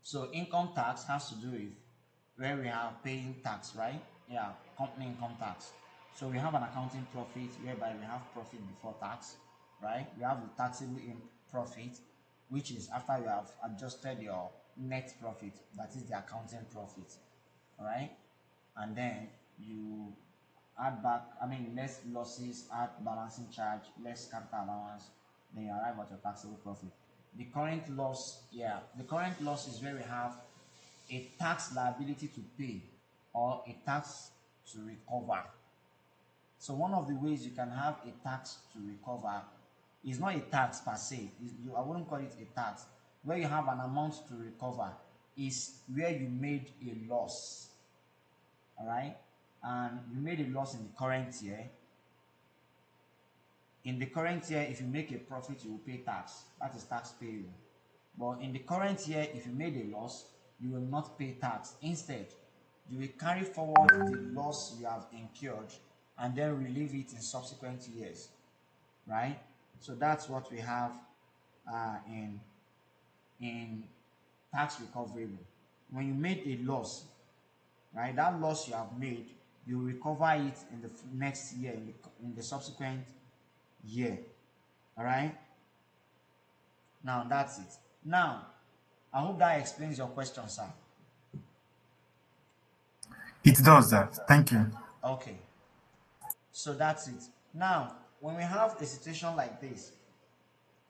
So income tax has to do with where we are paying tax, right? Yeah, company income tax. So we have an accounting profit whereby we have profit before tax, right? We have the taxable in profit, which is after you have adjusted your net profit, that is the accounting profit, all right? And then you add back, less losses, add balancing charge, less capital allowance, then you arrive at your taxable profit. The current loss, yeah, the current loss is where we have a tax liability to pay or a tax to recover. So one of the ways you can have a tax to recover is not a tax per se. I wouldn't call it a tax. Where you have an amount to recover is where you made a loss. All right, and you made a loss in the current year. In the current year, if you make a profit, you will pay tax. That is tax payable. But in the current year, if you made a loss, you will not pay tax. Instead, you will carry forward the loss you have incurred and then relieve it in subsequent years, right? So that's what we have in tax recoverable. When you made a loss, right, that loss you have made, you recover it in the next year, in the subsequent year. All right, now that's it. Now I hope that explains your question, sir. It does that. Thank you. Okay, so that's it. Now when we have a situation like this,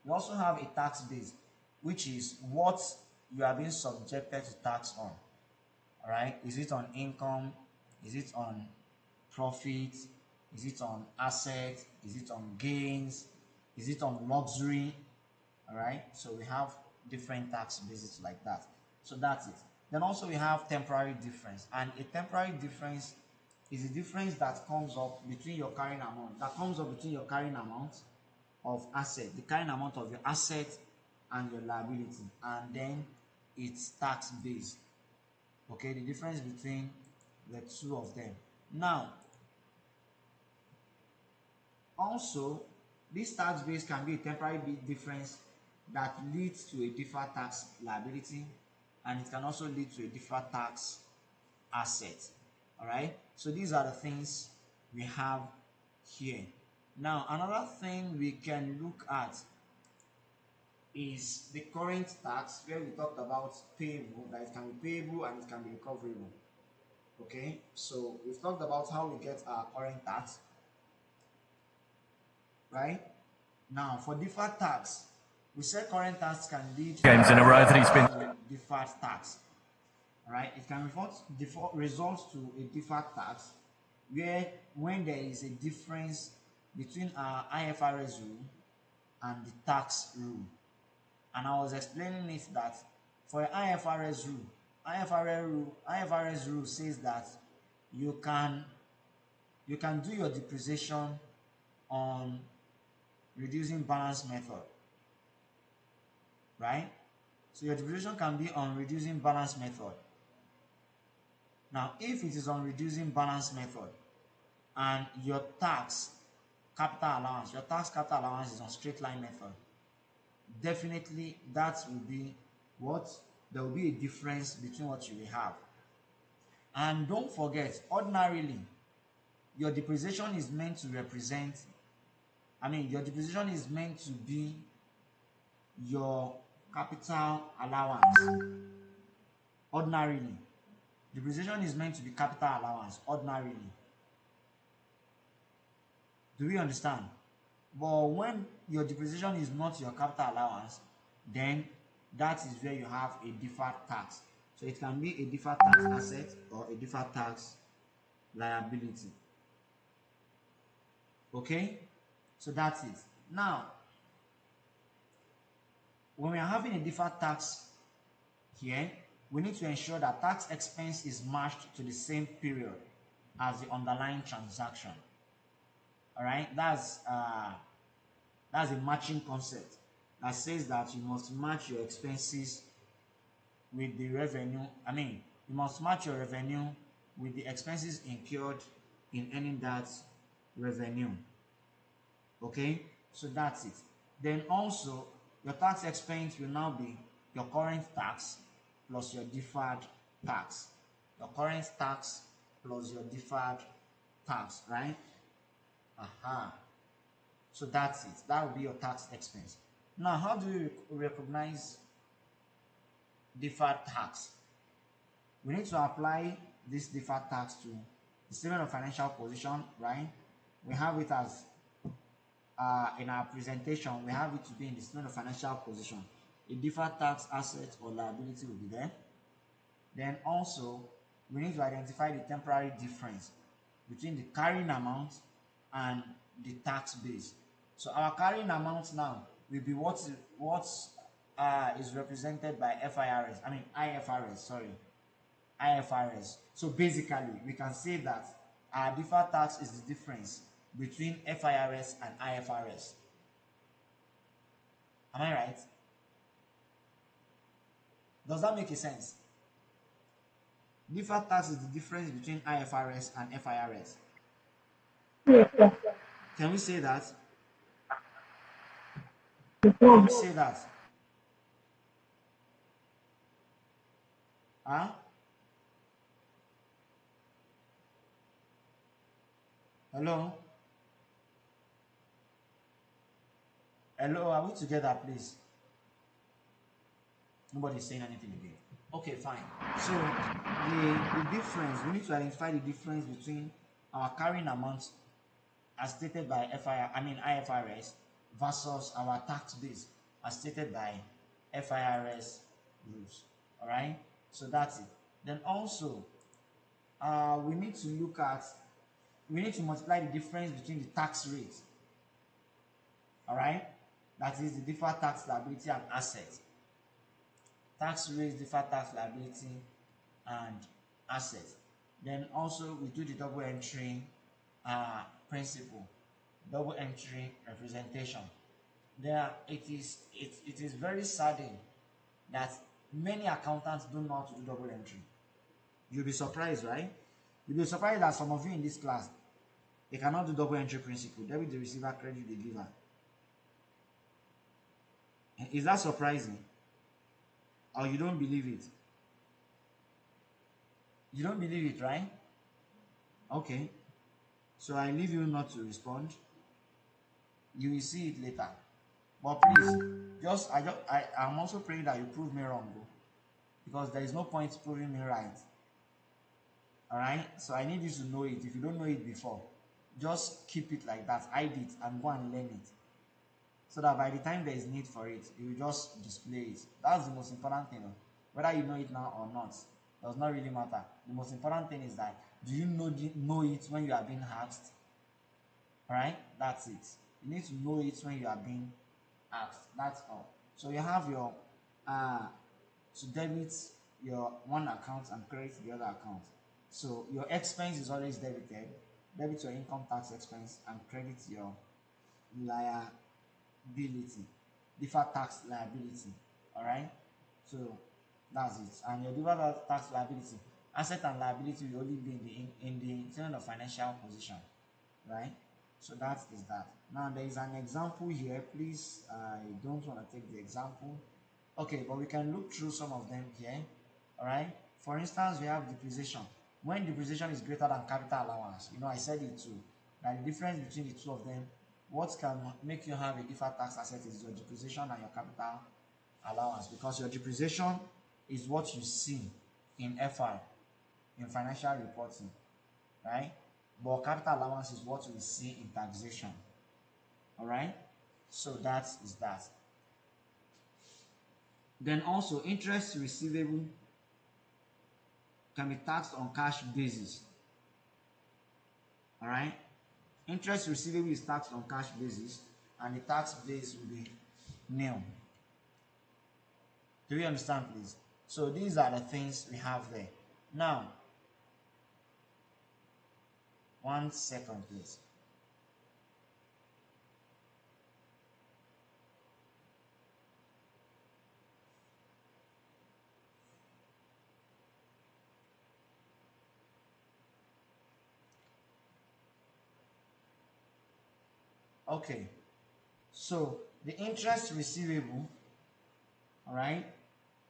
we also have a tax base, which is what you are being subjected to tax on. All right, is it on income, is it on profit, is it on asset, is it on gains, is it on luxury? All right, so we have different tax bases like that. So that's it. Then also we have temporary difference, and a temporary difference is a difference that comes up between your carrying amount, of asset, the carrying amount of your asset and your liability, and then it's tax based. Okay, the difference between the two of them. Now also, this tax base can be a temporary difference that leads to a deferred tax liability, and it can also lead to a deferred tax asset. All right, so these are the things we have here. Now another thing we can look at is the current tax, where we talked about payable, that it can be payable and it can be recoverable. Okay, so we've talked about how we get our current tax, right? Now for deferred tax, we said current tax can lead Games in a row that he's been. to deferred tax. All right, it can result to a deferred tax where when there is a difference between our IFRS rule and the tax rule. And I was explaining it that for an IFRS rule says that you can do your depreciation on reducing balance method, right? So your depreciation can be on reducing balance method. Now, if it is on reducing balance method and your tax capital allowance is on straight line method, definitely that will be what there will be a difference between what you will have. And don't forget, ordinarily, your depreciation is meant to represent, your depreciation is meant to be your capital allowance. Ordinarily, depreciation is meant to be capital allowance. Ordinarily, do we understand? But when your depreciation is not your capital allowance, then that is where you have a deferred tax. So it can be a deferred tax asset or a deferred tax liability. Okay, so that's it. Now when we are having a deferred tax here, we need to ensure that tax expense is matched to the same period as the underlying transaction. All right, that's a matching concept that says that you must match your expenses with the revenue. You must match your revenue with the expenses incurred in earning that revenue. Okay, so that's it. Then also your tax expense will now be your current tax plus your deferred tax. Your current tax plus your deferred tax, right? Aha. So that's it. That will be your tax expense. Now, how do you recognize deferred tax? We need to apply this deferred tax to the statement of financial position, right? We have it as in our presentation, we have it to be in the statement of financial position. A deferred tax asset or liability will be there. Then also, we need to identify the temporary difference between the carrying amount and the tax base. So our carrying amount now will be what is represented by IFRS, sorry, IFRS. So basically, we can say that our deferred tax is the difference between FIRS and IFRS. Am I right? Does that make a sense? Deferred tax is the difference between IFRS and FIRS. Can we say that? Can we say that? Huh? Hello? Hello, are we together, please? Nobody's saying anything again. Okay, fine. So the difference, we need to identify the difference between our carrying amount as stated by IFRS versus our tax base as stated by FIRS rules. All right, so that's it. Then also we need to multiply the difference between the tax rate. All right, that is the deferred tax liability and asset. Tax rate, deferred tax liability, and asset. Then also we do the double entry principle, double entry representation. It is very saddening that many accountants don't know how to do double entry. You'll be surprised, right? You'll be surprised that some of you in this class, they cannot do double entry principle. Debit the receiver, credit the giver. Is that surprising? Or you don't believe it? You don't believe it, right? Okay. So I leave you not to respond. You will see it later. But please, I'm also praying that you prove me wrong, though, because there is no point proving me right. All right. So I need you to know it. If you don't know it before, just keep it like that. Hide it and go and learn it, so that by the time there is need for it, you will just display it. That's the most important thing. Whether you know it now or not does not really matter. The most important thing is that, do you know it when you are being asked? All right, that's it. You need to know it when you are being asked. That's all. So you have your to debit your one account and credit the other account. So your expense is always debited. Debit your income tax expense and credit your liability, deferred tax liability. All right. So that's it. And your deferred tax liability, asset and liability will only be in the statement of financial position, right? So that is that. Now there is an example here. Please, I don't want to take the example. Okay, but we can look through some of them here. All right. For instance, we have depreciation. When depreciation is greater than capital allowance, I said it too. That the difference between the two of them, what can make you have a deferred tax asset is your depreciation and your capital allowance, because your depreciation is what you see in FI, in financial reporting, right? But capital allowance is what we see in taxation. All right, so that is that. Then also, interest receivable can be taxed on cash basis. All right, interest receivable is taxed on cash basis, and the tax base will be nil. Do you understand, please? So these are the things we have there. Now, 1 second, please. Okay, so the interest receivable, all right,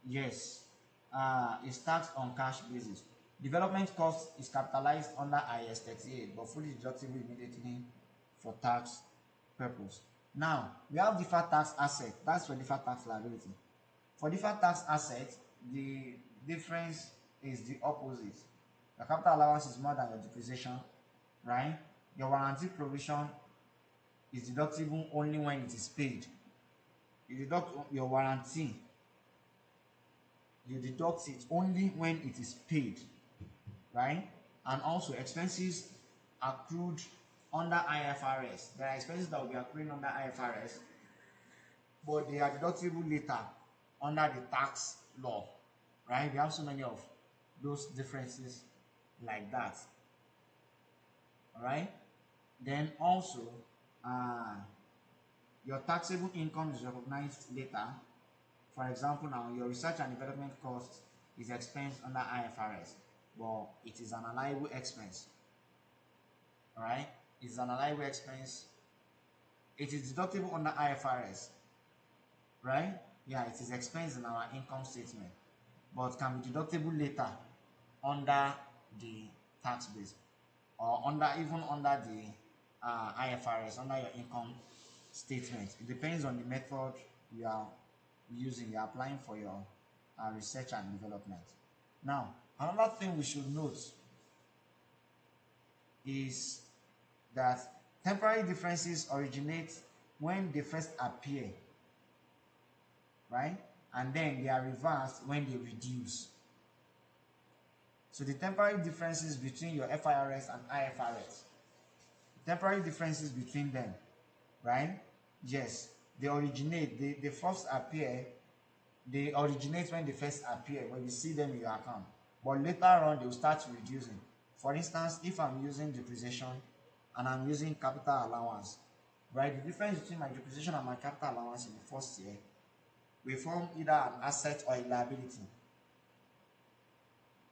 yes, is taxed on cash basis. Development cost is capitalized under IAS 38 but fully deductible immediately for tax purpose. Now, we have deferred tax asset. That's for deferred tax liability. For deferred tax asset, the difference is the opposite. Your capital allowance is more than your depreciation, right? Your warranty provision is deductible only when it is paid. You deduct your warranty, you deduct it only when it is paid, right? And also expenses accrued under IFRS. There are expenses that will be accruing under IFRS, but they are deductible later under the tax law, right? We have so many of those differences like that. All right. Then also, your taxable income is recognized later. For example, now your research and development cost is expensed under IFRS, but it is an allowable expense. All right, it's an allowable expense. It is deductible under IFRS, right? Yeah, it is expense in our income statement, but can be deductible later under the tax base or even under the IFRS, under your income statement. It depends on the method you are using, you're applying for your research and development. Now, another thing we should note is that temporary differences originate when they first appear, right? And then they are reversed when they reduce. So the temporary differences between your FIRS and IFRS, temporary differences between them, right? Yes, they originate, they first appear, they originate when they first appear, when you see them in your account. But later on, they will start reducing. For instance, if I'm using depreciation and I'm using capital allowance, right? The difference between my depreciation and my capital allowance in the first year will form either an asset or a liability.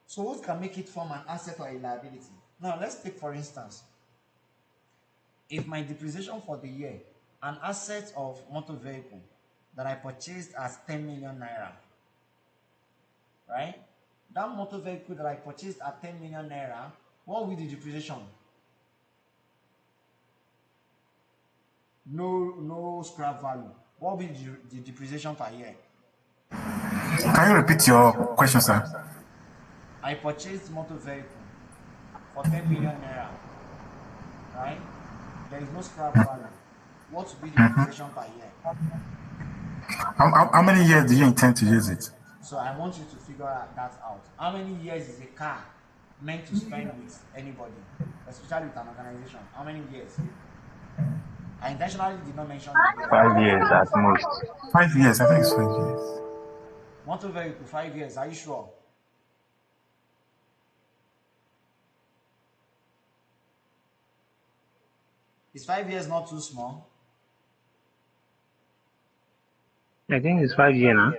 So what can make it form an asset or a liability? Now, let's take for instance, if my depreciation for the year, an asset of motor vehicle that I purchased as 10 million naira, right? That motor vehicle that I purchased at 10 million naira, what will be the depreciation? No scrap value. What will be the depreciation per year? Can you repeat your question, sir? I purchased motor vehicle for 10 million naira, right? There is no scrap value. What will be the depreciation per year? How many years do you intend to use it? So I want you to figure that out. How many years is a car meant to spend with anybody, especially with an organization? How many years? I intentionally did not mention the year. 5 years at most. 5 years, I think it's 5 years. Motor vehicle, 5 years. Are you sure? Is 5 years not too small? I think it's 5 years now.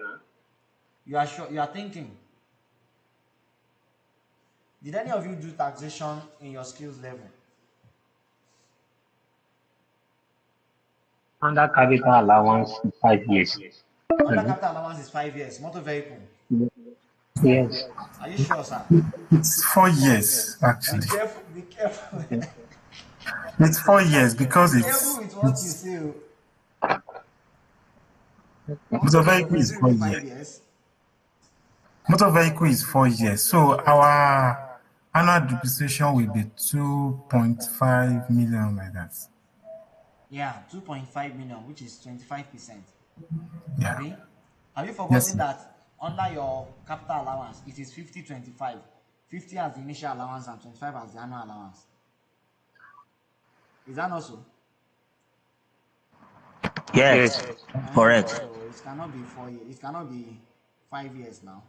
You are sure? You are thinking? Did any of you do taxation in your skills level? Under capital allowance, 5 years. Under capital allowance is 5 years. Motor vehicle? Yes. Are you sure, sir? It's 4 years, actually. Be careful. Be careful. It's 4 years because Be careful with what you say. Motor vehicle is 4 years. Motor vehicle is 4 years. So our annual depreciation will be 2.5 million like that. Yeah, 2.5 million, which is 25%. Yeah. Have you forgotten Yes. that under your capital allowance, it is 50-25? 50 as the initial allowance and 25 as the annual allowance. Is that not so? Yes. Correct. So it cannot be 4 years. It cannot be 5 years now.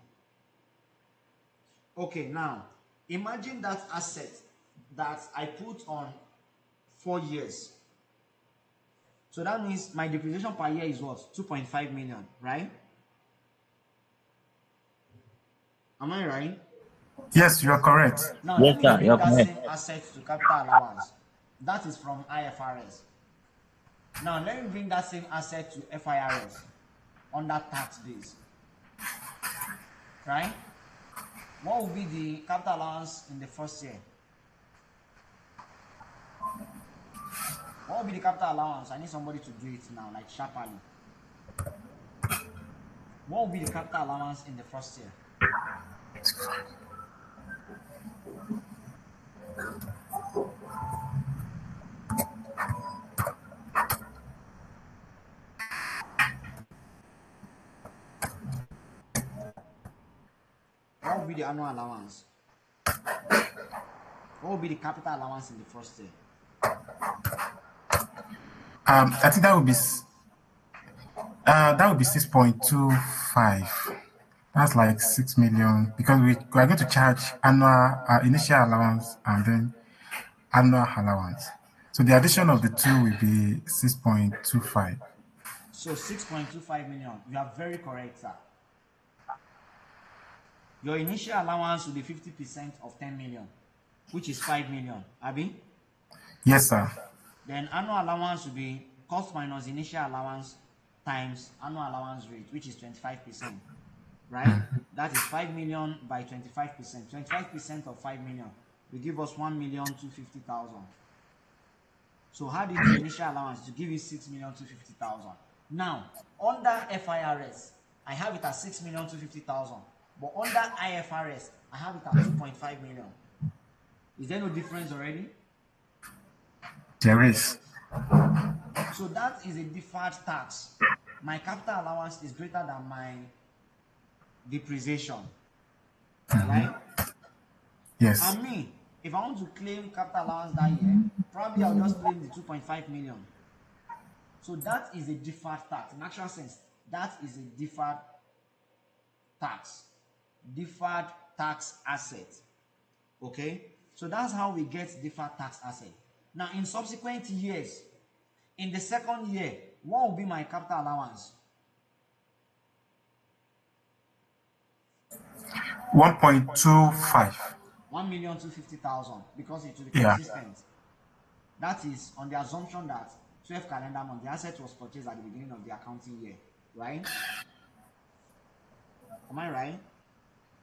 Okay, now imagine that asset that I put on 4 years. So that means my depreciation per year is what? 2.5 million, right? Am I right? Yes, you are correct. Now Yes, let me sir, bring you're that correct. same asset to capital allowance. That is from IFRS. Now let me bring that same asset to FIRS under tax base. right? What will be the capital allowance in the first year? What will be the capital allowance? I need somebody to do it now, like sharply. What will be the capital allowance in the first year? What will be the annual allowance? What will be the capital allowance in the first year? I think that would be 6.25. That's like 6 million because we are going to charge annual initial allowance and then annual allowance. So the addition of the two will be 6.25. So 6.25 million. You are very correct, sir. Your initial allowance will be 50% of 10 million, which is 5 million. Abi? Yes, sir. Then annual allowance will be cost minus initial allowance times annual allowance rate, which is 25%. Right? That is 5 million by 25%. 25% of 5 million will give us 1,250,000. So how did the initial allowance to give you 6,250,000? Now, under FIRS, I have it at 6,250,000. But under IFRS, I have it at 2.5 million. Is there no difference already? There is. So that is a deferred tax. My capital allowance is greater than my depreciation. Right? Yes. And me, if I want to claim capital allowance that year, probably I'll just claim the 2.5 million. So that is a deferred tax. In actual sense, that is a deferred tax. Deferred tax asset. Okay? So that's how we get deferred tax asset. Now, in subsequent years, in the second year, what will be my capital allowance? 1.25. 1,250,000 because it will be consistent. Yeah. That is on the assumption that 12 calendar month, the asset was purchased at the beginning of the accounting year, right? Am I right?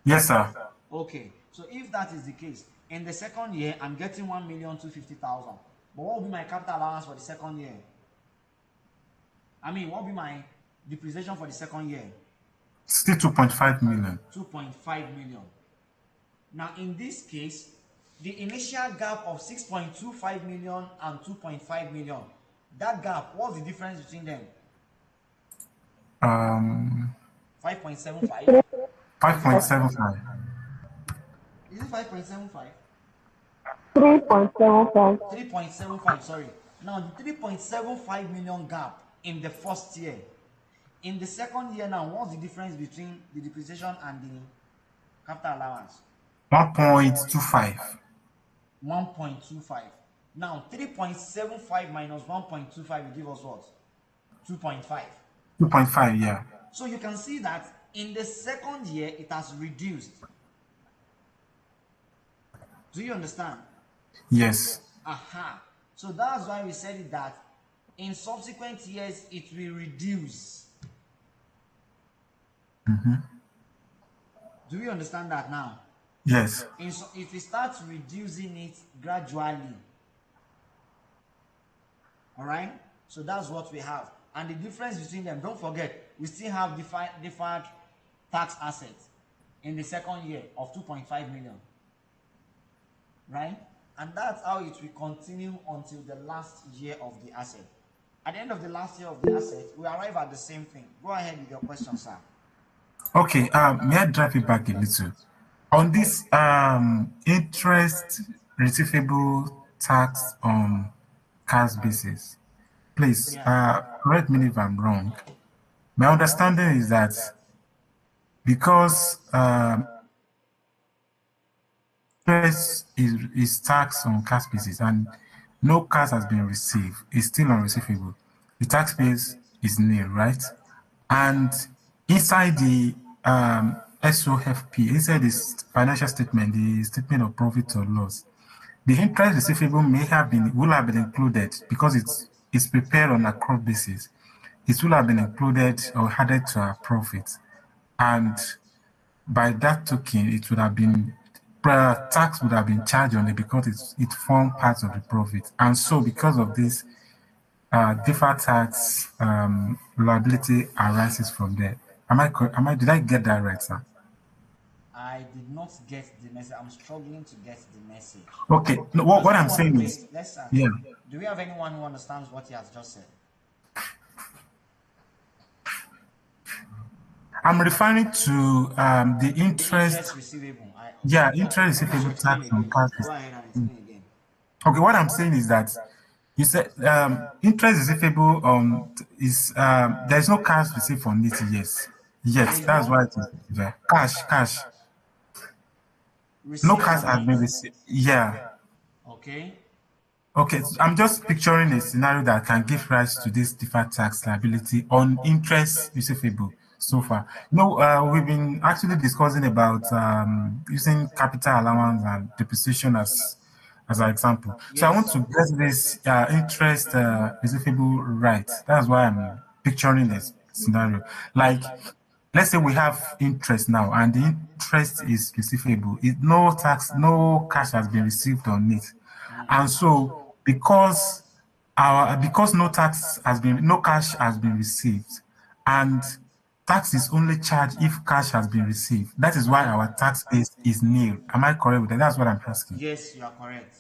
Yes, sir. Okay, so if that is the case, in the second year, I'm getting 1,250,000. But what will be my capital allowance for the second year? I mean, what will be my depreciation for the second year? Still 2.5 million. 2.5 million. Now, in this case, the initial gap of 6.25 million and 2.5 million, that gap, what's the difference between them? 5.75? 5.75. Is it 5.75? 3.75. 3.75, sorry. Now, the 3.75 million gap in the first year. In the second year now, what's the difference between the depreciation and the capital allowance? 1.25. 1.25. Now, 3.75 minus 1.25 will give us what? 2.5. 2.5, yeah. So you can see that in the second year, it has reduced. Do you understand? Yes. Aha. So that's why we said it that in subsequent years, it will reduce. Do we understand that now? Yes. If we start reducing it gradually, all right? So that's what we have. And the difference between them, don't forget, we still have deferred tax assets in the second year of 2.5 million, right? And that's how it will continue until the last year of the asset. At the end of the last year of the asset, we arrive at the same thing. Go ahead with your question, sir. Okay, may I drive it back a little? On this interest receivable tax on cash basis, please correct me if I'm wrong. My understanding is that because interest is taxed on cash basis and no cash has been received, it's still unreceivable. The tax base is nil, right? And inside the SOFP, inside this financial statement, the statement of profit or loss, the interest receivable will have been included because it's prepared on a crop basis. It will have been included or added to our profit. And by that token, it would have been tax would have been charged on it because it formed part of the profit. And so because of this, deferred tax liability arises from there. Did I get that right, sir? I did not get the message. I'm struggling to get the message. Okay. No, Does what I'm anyone saying is, wait? Let's yeah, do we have anyone who understands what he has just said? I'm referring to the The interest. interest receivable. I okay. Yeah, interest Please receivable explain tax on again. cash. Go ahead and explain again. Okay, what I'm saying is that you said interest receivable is there's no cash received on it. Yes, There yes, is that's why no it is there. Cash. No receipt cash on has it. been received. Yeah. Okay. Okay, so I'm just picturing a scenario that can give rise to this deferred tax liability on interest receivable so far. No, we've been actually discussing about using capital allowance and depreciation as an example. So I want Yes. to get this interest receivable right. That's why I'm picturing this scenario. Like, let's say we have interest now, and the interest is receivable. No tax, no cash has been received on it, and so because no cash has been received, and tax is only charged if cash has been received. That is why Right. our tax base is nil. Am I correct with that? That's what I'm asking. Yes, you are correct.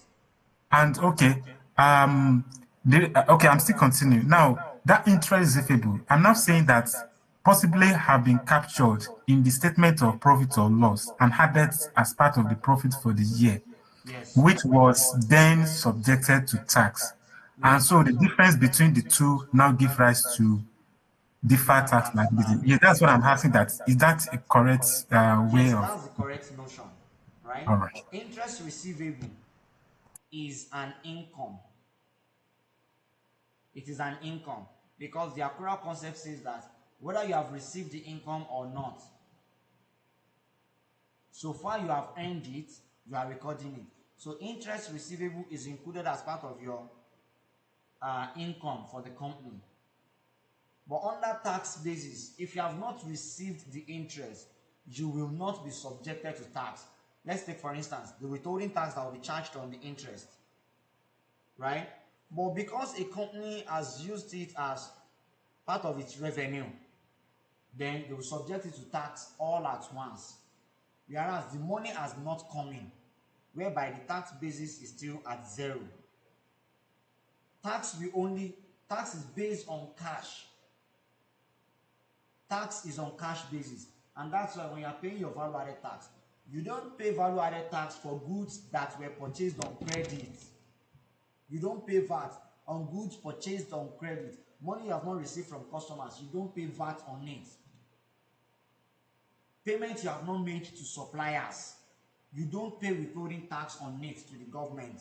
And okay, okay, I'm still continuing. Now, that interest receivable, I'm not saying that possibly have been captured in the statement of profit or loss and added as part of the profit for the year, Yes. which was then subjected to tax. And Yes. so the difference between the two now give rise to deferred Deferred tax tax liability. Yeah, that's liability. what I'm asking. That is that a correct way Yes, of? that's the correct notion, right? All right. Interest receivable is an income. It is an income because the accrual concept says that whether you have received the income or not, so far you have earned it, you are recording it. So interest receivable is included as part of your income for the company. But under tax basis, if you have not received the interest, you will not be subjected to tax. Let's take for instance the withholding tax that will be charged on the interest, right? But because a company has used it as part of its revenue, then they will subject it to tax all at once. Whereas the money has not come in, whereby the tax basis is still at zero. Tax is based on cash. Tax is on cash basis, and that's why when you are paying your value added tax, you don't pay value added tax for goods that were purchased on credit. You don't pay VAT on goods purchased on credit. Money you have not received from customers, you don't pay VAT on it. Payment you have not made to suppliers, you don't pay withholding tax on it to the government.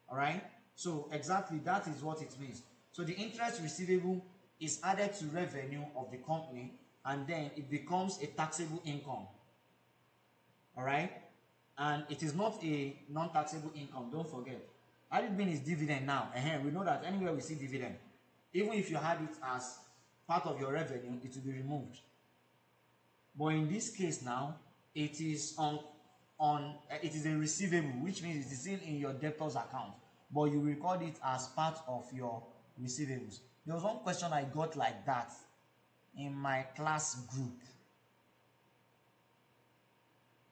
All right, so exactly that is what it means. So the interest receivable is added to revenue of the company, and then it becomes a taxable income. All right, and it is not a non-taxable income. Don't forget, had it been is dividend now, we know that anywhere we see dividend, even if you had it as part of your revenue, it will be removed. But in this case now, it is it is a receivable, which means it is still in your debtors account, but you record it as part of your receivables. There was one question I got like that in my class group,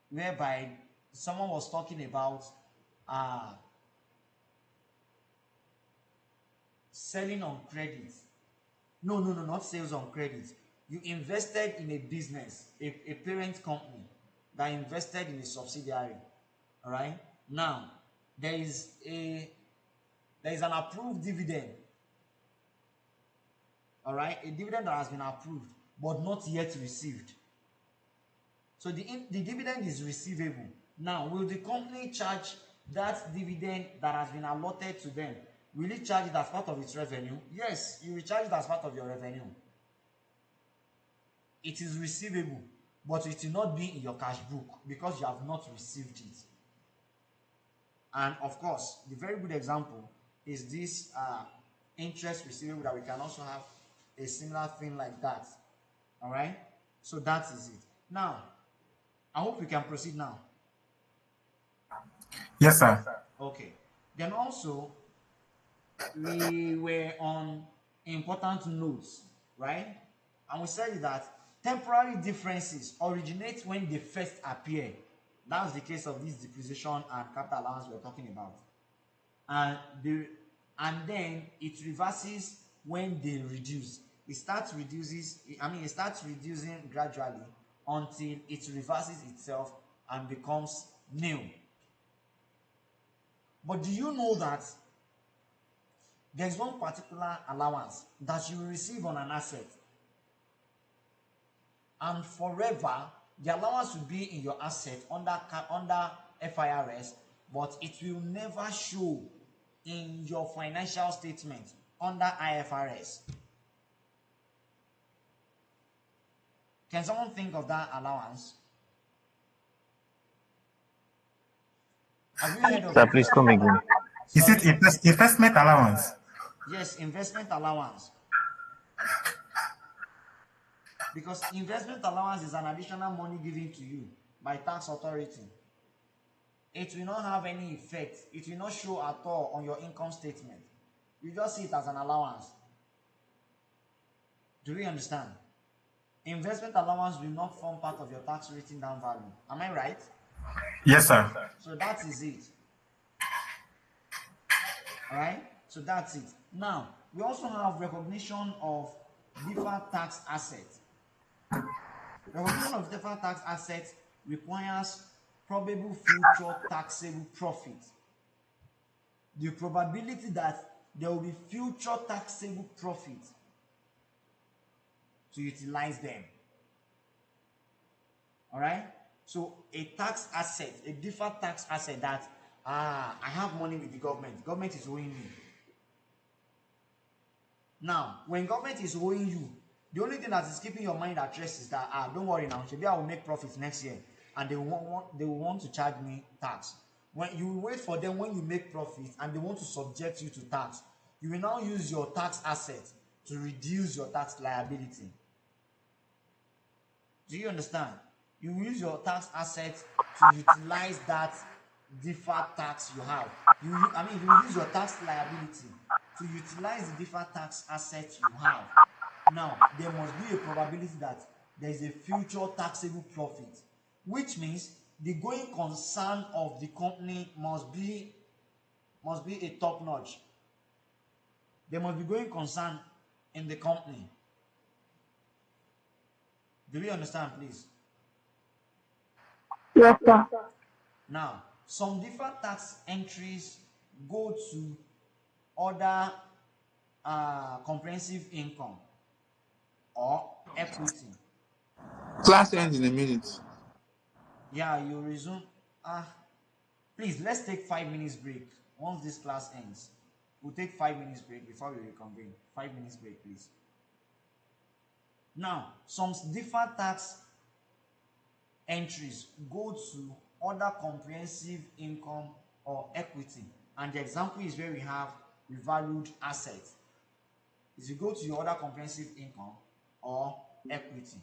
whereby someone was talking about selling on credit. No, not sales on credit. You invested in a business, a parent company that invested in a subsidiary. All right. Now, there is an approved dividend. All right, a dividend that has been approved but not yet received. So the dividend is receivable. Now, will the company charge that dividend that has been allotted to them? Will it charge it as part of its revenue? Yes, you will charge it as part of your revenue. It is receivable, but it will not be in your cash book because you have not received it. And of course, the very good example is this interest receivable, that we can also have a similar thing like that. All right. So that is it. Now, I hope we can proceed now. Yes, sir. Okay. Then also, we were on important notes, right? And we said that temporary differences originate when they first appear. That's the case of this depreciation and capital allowance we're talking about. And and then it reverses when they reduce. It starts reducing gradually until it reverses itself and becomes nil. But do you know that there's one particular allowance that you will receive on an asset, and forever the allowance will be in your asset under FIRS, but it will never show in your financial statement under IFRS? Can someone think of that allowance? Have you heard of Sir, it? please come again. Is it Sorry? investment allowance? Yes, investment allowance. Because investment allowance is an additional money given to you by tax authority. It will not have any effect. It will not show at all on your income statement. You just see it as an allowance. Do we understand? Investment allowance will not form part of your tax written down value. Am I right? Yes, sir. So that is it. All right? So that's it. Now, we also have recognition of deferred tax assets. Recognition of deferred tax assets requires probable future taxable profit. The probability that there will be future taxable profit to utilize them. All right? So a tax asset, a deferred tax asset that, I have money with the government is owing me. Now, when government is owing you, the only thing that is keeping your mind at rest is that, don't worry now, maybe I will make profits next year, and they will want to charge me tax. When you wait for them, when you make profits and they want to subject you to tax, you will now use your tax asset to reduce your tax liability. Do you understand? You use your tax asset to utilize that deferred tax you have. You use your tax liability to utilize the deferred tax asset you have. Now, there must be a probability that there is a future taxable profit, which means the going concern of the company must be a top notch. There must be going concern in the company. Do we understand, please? Yes, sir. Now, some deferred tax entries go to other comprehensive income or equity. Class ends in a minute. Yeah, you resume. Please, let's take 5 minutes break. Once this class ends, we'll take 5 minutes break before we reconvene. 5 minutes break, please. Now, some deferred tax entries go to other comprehensive income or equity, and the example is where we have revalued assets. Is you go to your other comprehensive income or equity.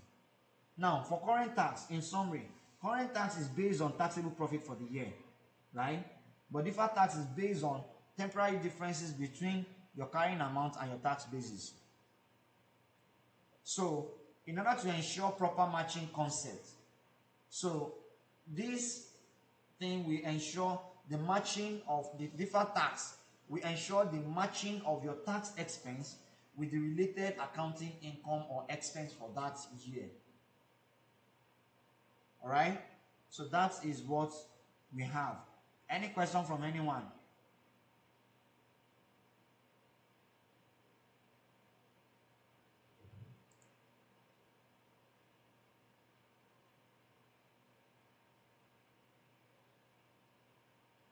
Now, for current tax, in summary, current tax is based on taxable profit for the year, right? But deferred tax is based on temporary differences between your carrying amount and your tax basis. So, in order to ensure proper matching concept, so this thing will ensure the matching of the deferred tax, we ensure the matching of your tax expense with the related accounting income or expense for that year. All right, so that is what we have. Any question from anyone?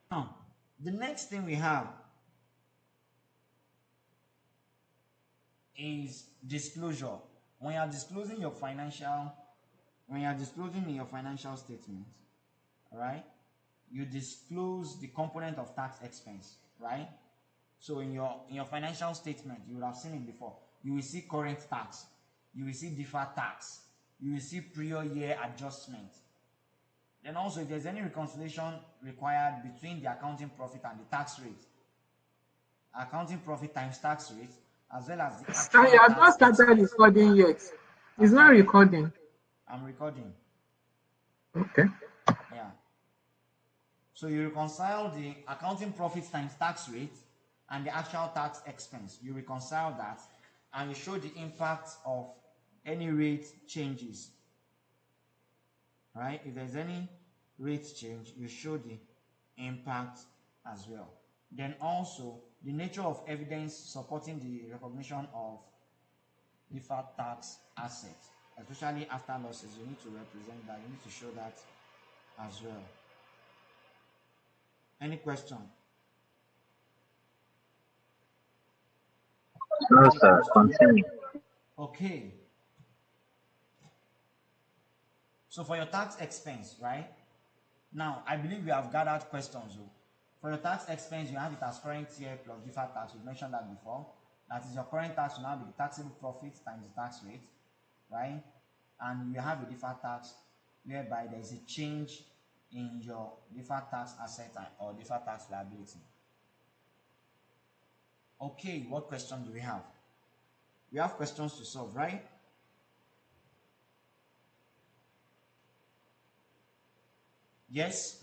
Now, the next thing we have is disclosure. When you are disclosing in your financial statement, all right, you disclose the component of tax expense, right? So in your financial statement, you would have seen it before. You will see current tax, you will see deferred tax, you will see prior year adjustment. Then also, if there's any reconciliation required between the accounting profit and the tax rate, accounting profit times tax rate, as well as the actual Sorry, I've not tax started expense. recording yet. It's not Okay. recording. I'm recording. Okay. Yeah. So you reconcile the accounting profit times tax rate and the actual tax expense. You reconcile that and you show the impact of any rate changes. Right? If there's any rate change, you show the impact as well. Then also the nature of evidence supporting the recognition of deferred tax assets, especially after losses. You need to represent that. You need to show that as well. Any question? No, sir. Continue. Okay. So for your tax expense, right? Now, I believe we have gathered questions. For your tax expense, you have it as current year plus deferred tax. We've mentioned that before. That is, your current tax will now be the taxable profit times the tax rate, right? And you have a deferred tax whereby there is a change in your deferred tax asset or deferred tax liability. Okay, what question do we have? We have questions to solve, right? Yes,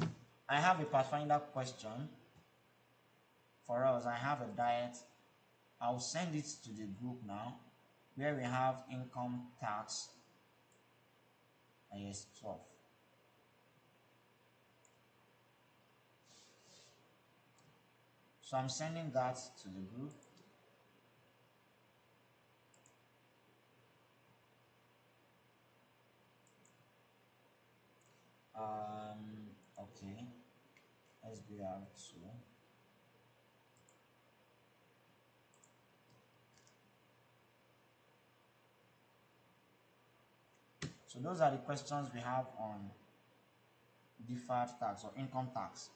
I have a Pathfinder question for us. I have a diet. I'll send it to the group now, where we have income tax IS 12. So I'm sending that to the group. Okay, SBR2. So those are the questions we have on deferred tax or income tax.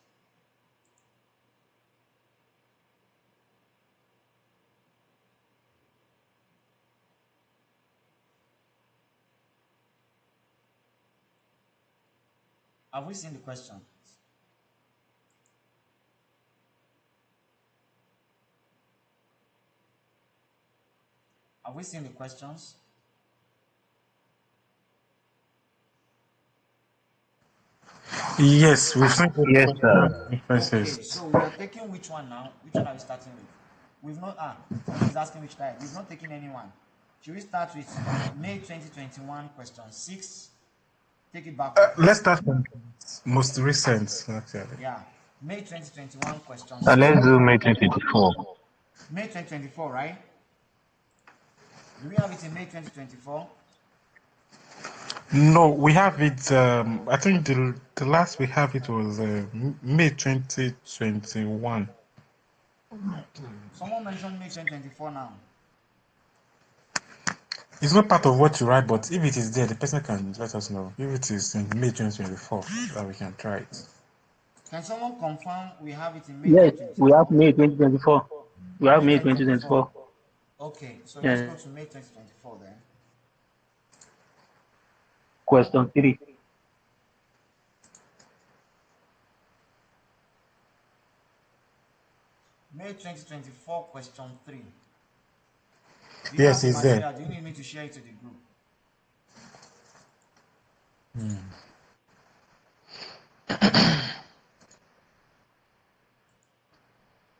Have we seen the questions? Have we seen the questions? Yes, we've seen the Yes, sir. Okay, differences. so we are taking which one now? Which one are we starting with? We've not, someone is asking which type. We've not taken anyone. Should we start with May 2021 question 6? Take it back. Let's start from most recent, actually. Yeah, May 2021 question Let's 6. do May 2024. May 2024, right? Do we have it in May 2024? No, we have it. I think the last we have it was May 2021. Someone mentioned May 2024 now. It's not part of what you write, but if it is there, the person can let us know. If it is in May 2024, that we can try it. Can someone confirm we have it in May Yes, 2024? we have May 2024. We have May 2024. Okay, so Yeah. let's go to May 2024 then. Question 3. May 2024 question 3. Do you Yes, have the it's there. material? Do you need me to share it to the group?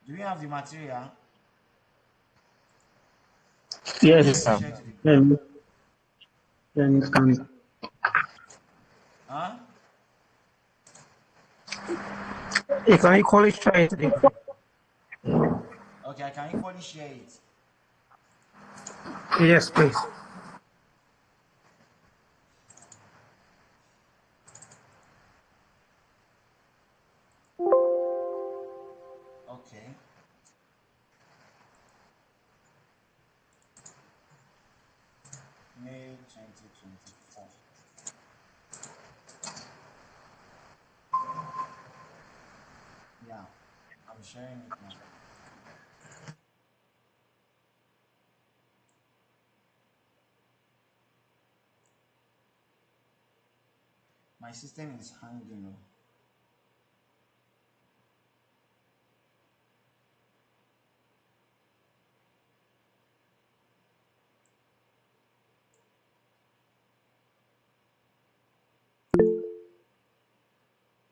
Do we have the material? Yes, Yes, Share sir. it to the group. Huh? You can equally try it. Okay, I can equally share it. Yes, please. Okay. May 2024. Yeah, I'm sharing it now. My system is hanging.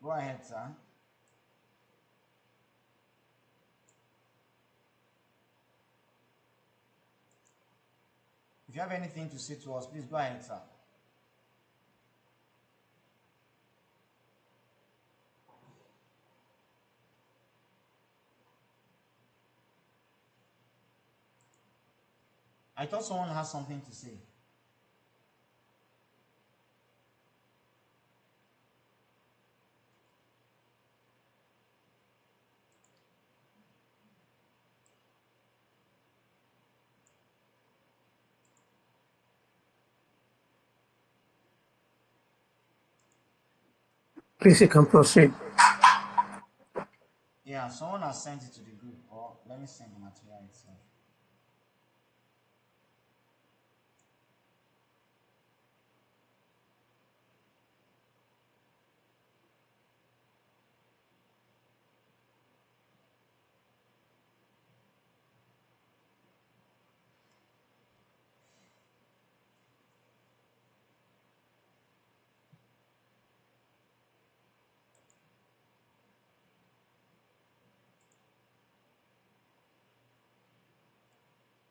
Go ahead, sir. If you have anything to say to us, please go ahead, sir. I thought someone has something to say. Please, you can proceed. Yeah, someone has sent it to the group, or let me send the material itself.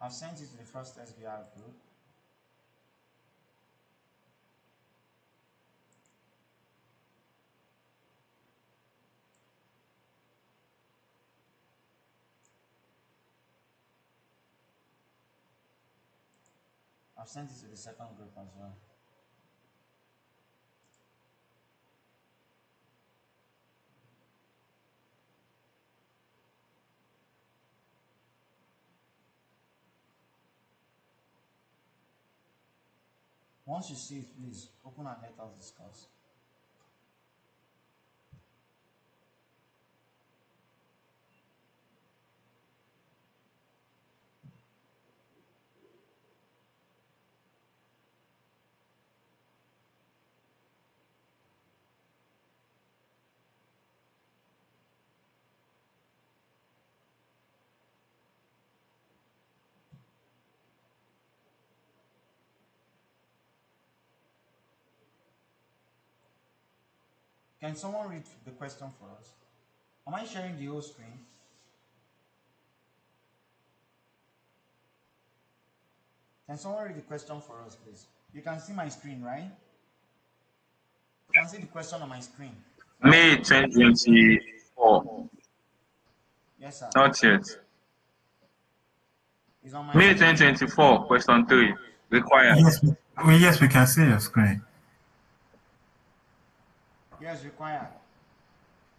I've sent it to the first SBR group. I've sent it to the second group as well. Once you see it, please open and let us discuss. Can someone read the question for us? Am I sharing the whole screen? Can someone read the question for us, please? You can see my screen, right? You can see the question on my screen. Right? May 2024. Yes, sir. Not yet. It's on my May screen. 2024, question 3. Required. Yes, we can see your screen. Yes, required.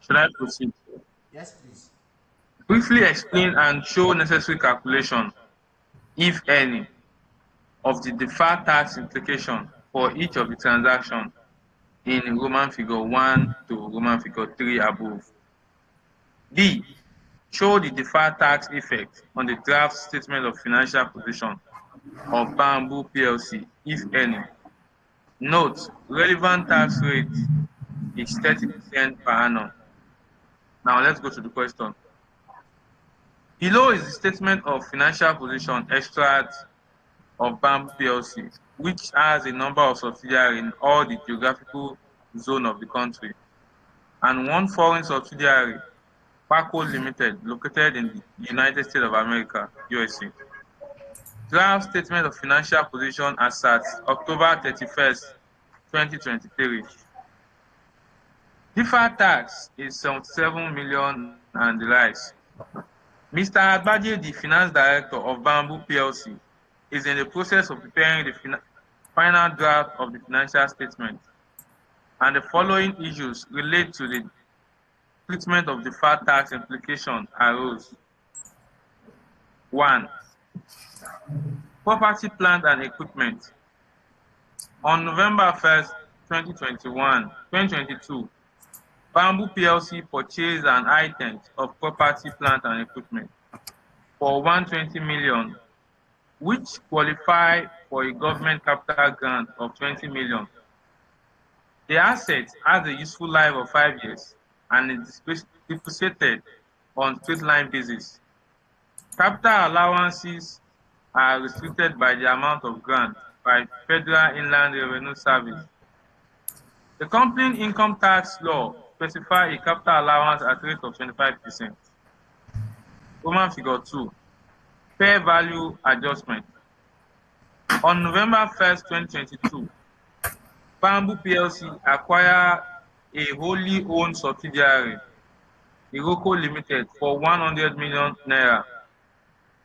Should I proceed? Yes, please. Briefly explain and show necessary calculation, if any, of the deferred tax implication for each of the transactions in Roman figure 1 to Roman figure 3 above. B. Show the deferred tax effect on the draft statement of financial position of Bamboo PLC, if any. Note, relevant tax rate is 30% per annum. Now let's go to the question. Below is the statement of financial position extract of Bamboo PLC, which has a number of subsidiaries in all the geographical zone of the country, and one foreign subsidiary, Paco Limited, located in the United States of America, USA. Draft statement of financial position as at October 31st, 2023. Deferred tax is 77 million and the rise. Mr. Agbaje, the finance director of Bamboo PLC, is in the process of preparing the final draft of the financial statement, and the following issues relate to the treatment of deferred tax implication arose. 1. Property, plant, and equipment. On November 1st, 2022, Bamboo PLC purchased an item of property, plant, and equipment for 120 million, which qualify for a government capital grant of 20 million. The asset has a useful life of 5 years and is depreciated on straight-line basis. Capital allowances are restricted by the amount of grant by Federal Inland Revenue Service. The company income tax law specifies a capital allowance at rate of 25%. Roman figure 2, fair value adjustment. On November 1st, 2022, Bamboo PLC acquired a wholly owned subsidiary, Iroko Limited, for 100 million naira.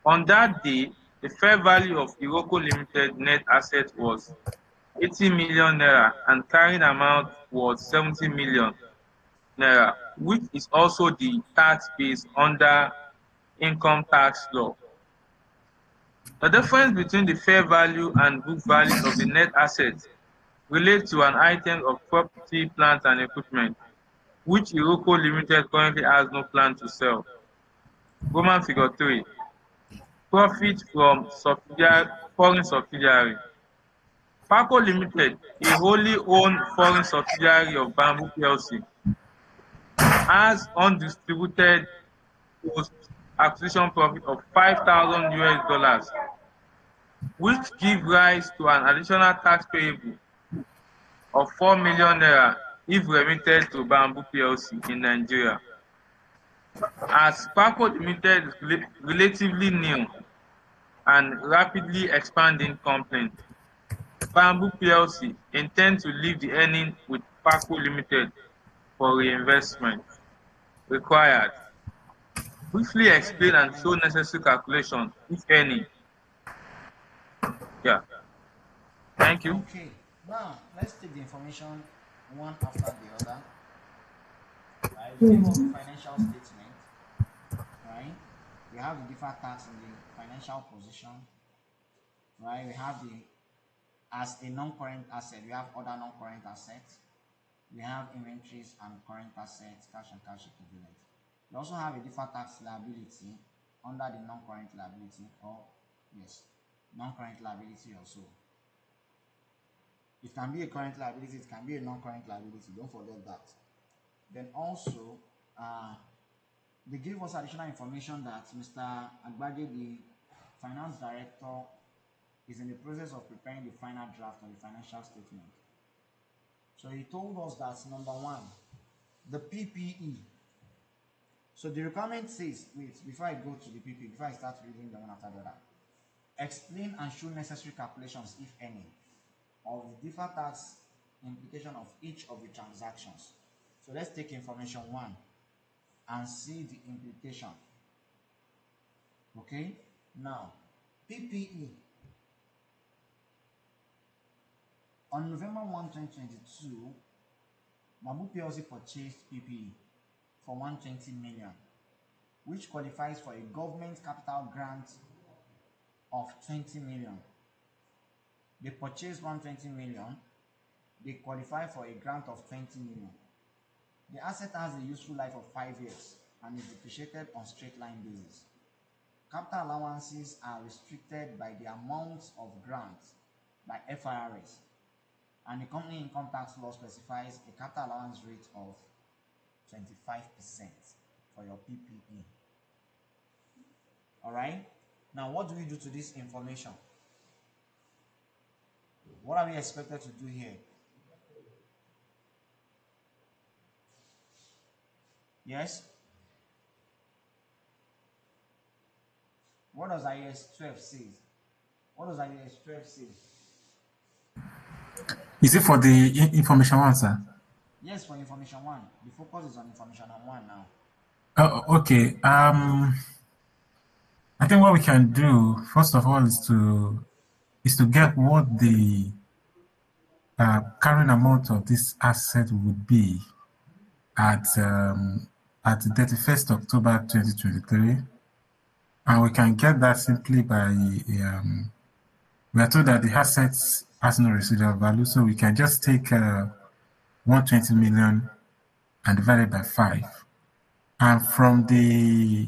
On that day, the fair value of Iroko Limited net asset was 80 million naira and carrying amount was 70 million naira, which is also the tax base under income tax law. The difference between the fair value and book value of the net assets relates to an item of property, plant, and equipment, which Iroko Limited currently has no plan to sell. Roman figure 3, profit from foreign subsidiary. Paco Limited, a wholly owned foreign subsidiary of Bamboo PLC, has undistributed post-acquisition profit of $5,000, which gives rise to an additional tax payable of 4 million naira if remitted to Bamboo PLC in Nigeria. As Paco Limited is relatively new and rapidly expanding company, Bamboo PLC intends to leave the earning with Paco Limited for reinvestment. Required. Briefly explain and show necessary calculation, if any. Yeah. Thank you. Okay. Now let's take the information one after the other. Right. We have the financial statement. Right. We have the deferred tax in the financial position. Right. We have the as a non-current asset. We have other non-current assets. We have inventories and current assets, cash and cash equivalent. We also have a deferred tax liability under the non-current liability, or yes, non-current liabiliity also. It can be a current liability, it can be a non-current liability, don't forget that. Then also, they give us additional information that Mr. Agbaje, the finance director, is in the process of preparing the final draft of the financial statement. So he told us that number one, the PPE. So the requirement says, wait, before I go to the PPE, before I start reading them one after the other, explain and show necessary calculations, if any, of the deferred tax implication of each of the transactions. So let's take information one and see the implication. Okay, now PPE. On November 1, 2022, Bamboo PLC purchased PPE for 120 million, which qualifies for a government capital grant of 20 million. They purchased 120 million, they qualify for a grant of 20 million. The asset has a useful life of 5 years and is depreciated on straight line basis. Capital allowances are restricted by the amounts of grants by FIRS, and the company income tax law specifies a capital allowance rate of 25% for your PPE. All right. Now, what do we do to this information? What are we expected to do here? Yes? What does IAS 12 say? What does IAS 12 say? Is it for the information one, sir? Yes, for information one. The focus is on information one now. Oh, okay. I think what we can do first of all is to get what the current amount of this asset would be at the 31st October 2023, and we can get that simply by we are told that the assets has no residual value, so we can just take 120 million and divide it by 5, and from the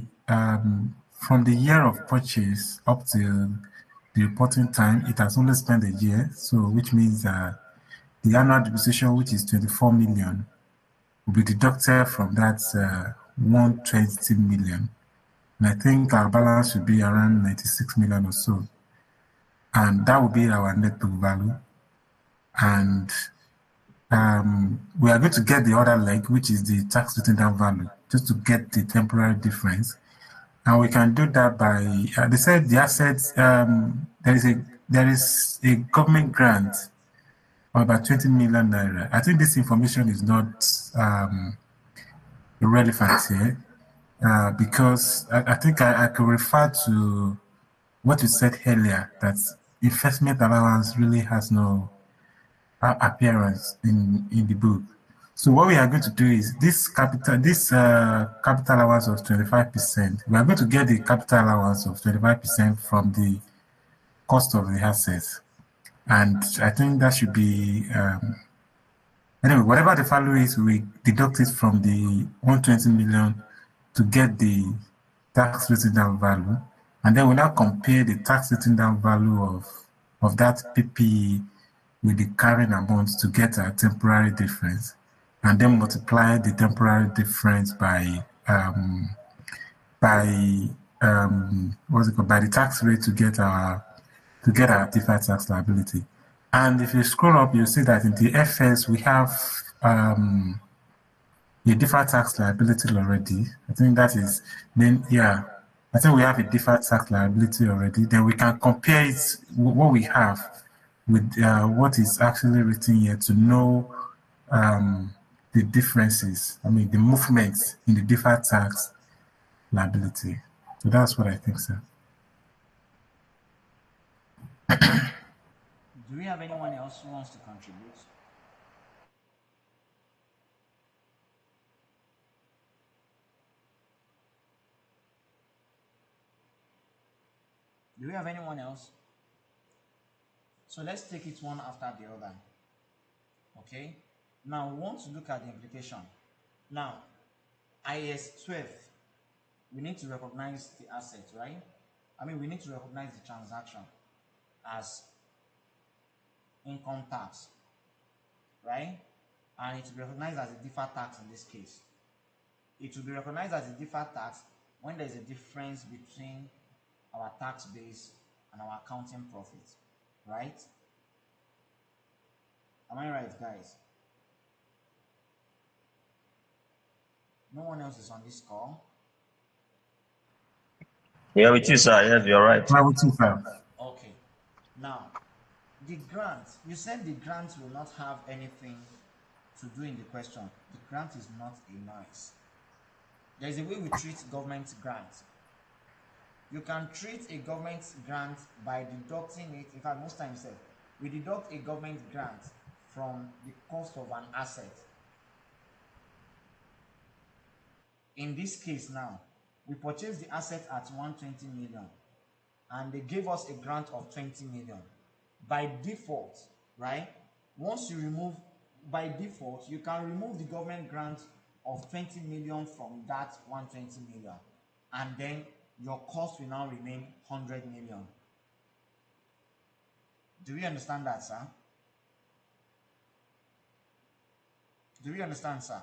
year of purchase up till the reporting time, it has only spent a year, so which means the annual depreciation, which is 24 million, will be deducted from that 120 million. And I think our balance will be around 96 million or so. And that will be our net book value. And we are going to get the other leg, which is the tax written down value, just to get the temporary difference. And we can do that by, they said the assets, there is a government grant of about 20 million naira. I think this information is not relevant here because I think I could refer to what you said earlier, that investment allowance really has no appearance in the book. So what we are going to do is this capital allowance of 25%, we are going to get the capital allowance of 25% from the cost of the assets. And I think that should be, anyway, whatever the value is, we deduct it from the 120 million to get the tax written down value. And then we now compare the tax written down value of that PPE with the carrying amount to get a temporary difference, and then multiply the temporary difference by the tax rate to get our deferred tax liability. And if you scroll up, you'll see that in the FS we have a deferred tax liability already. I think that is then I think we have a deferred tax liability already. Then we can compare it what we have with what is actually written here to know the differences, I mean, the movements in the deferred tax liability. So that's what I think, sir. Do we have anyone else who wants to contribute? Do we have anyone else? So let's take it one after the other. Okay? Now we want to look at the implication. Now, IAS 12, we need to recognize the asset, right? I mean, we need to recognize the transaction as income tax, right? And it will be recognized as a deferred tax in this case. It will be recognized as a deferred tax when there is a difference between our tax base and our accounting profit, right? Am I right, guys? No one else is on this call. Yeah, with you, sir. Yes, you're right. Okay. Now, the grant, you said the grant will not have anything to do in the question. The grant is not a noise. There is a way we treat government grants. You can treat a government grant by deducting it. In fact, most times we deduct a government grant from the cost of an asset. In this case now, we purchased the asset at 120 million and they gave us a grant of 20 million. By default, right? Once you remove, by default, you can remove the government grant of 20 million from that 120 million. And then your cost will now remain 100 million. Do we understand that, sir? Do we understand, sir?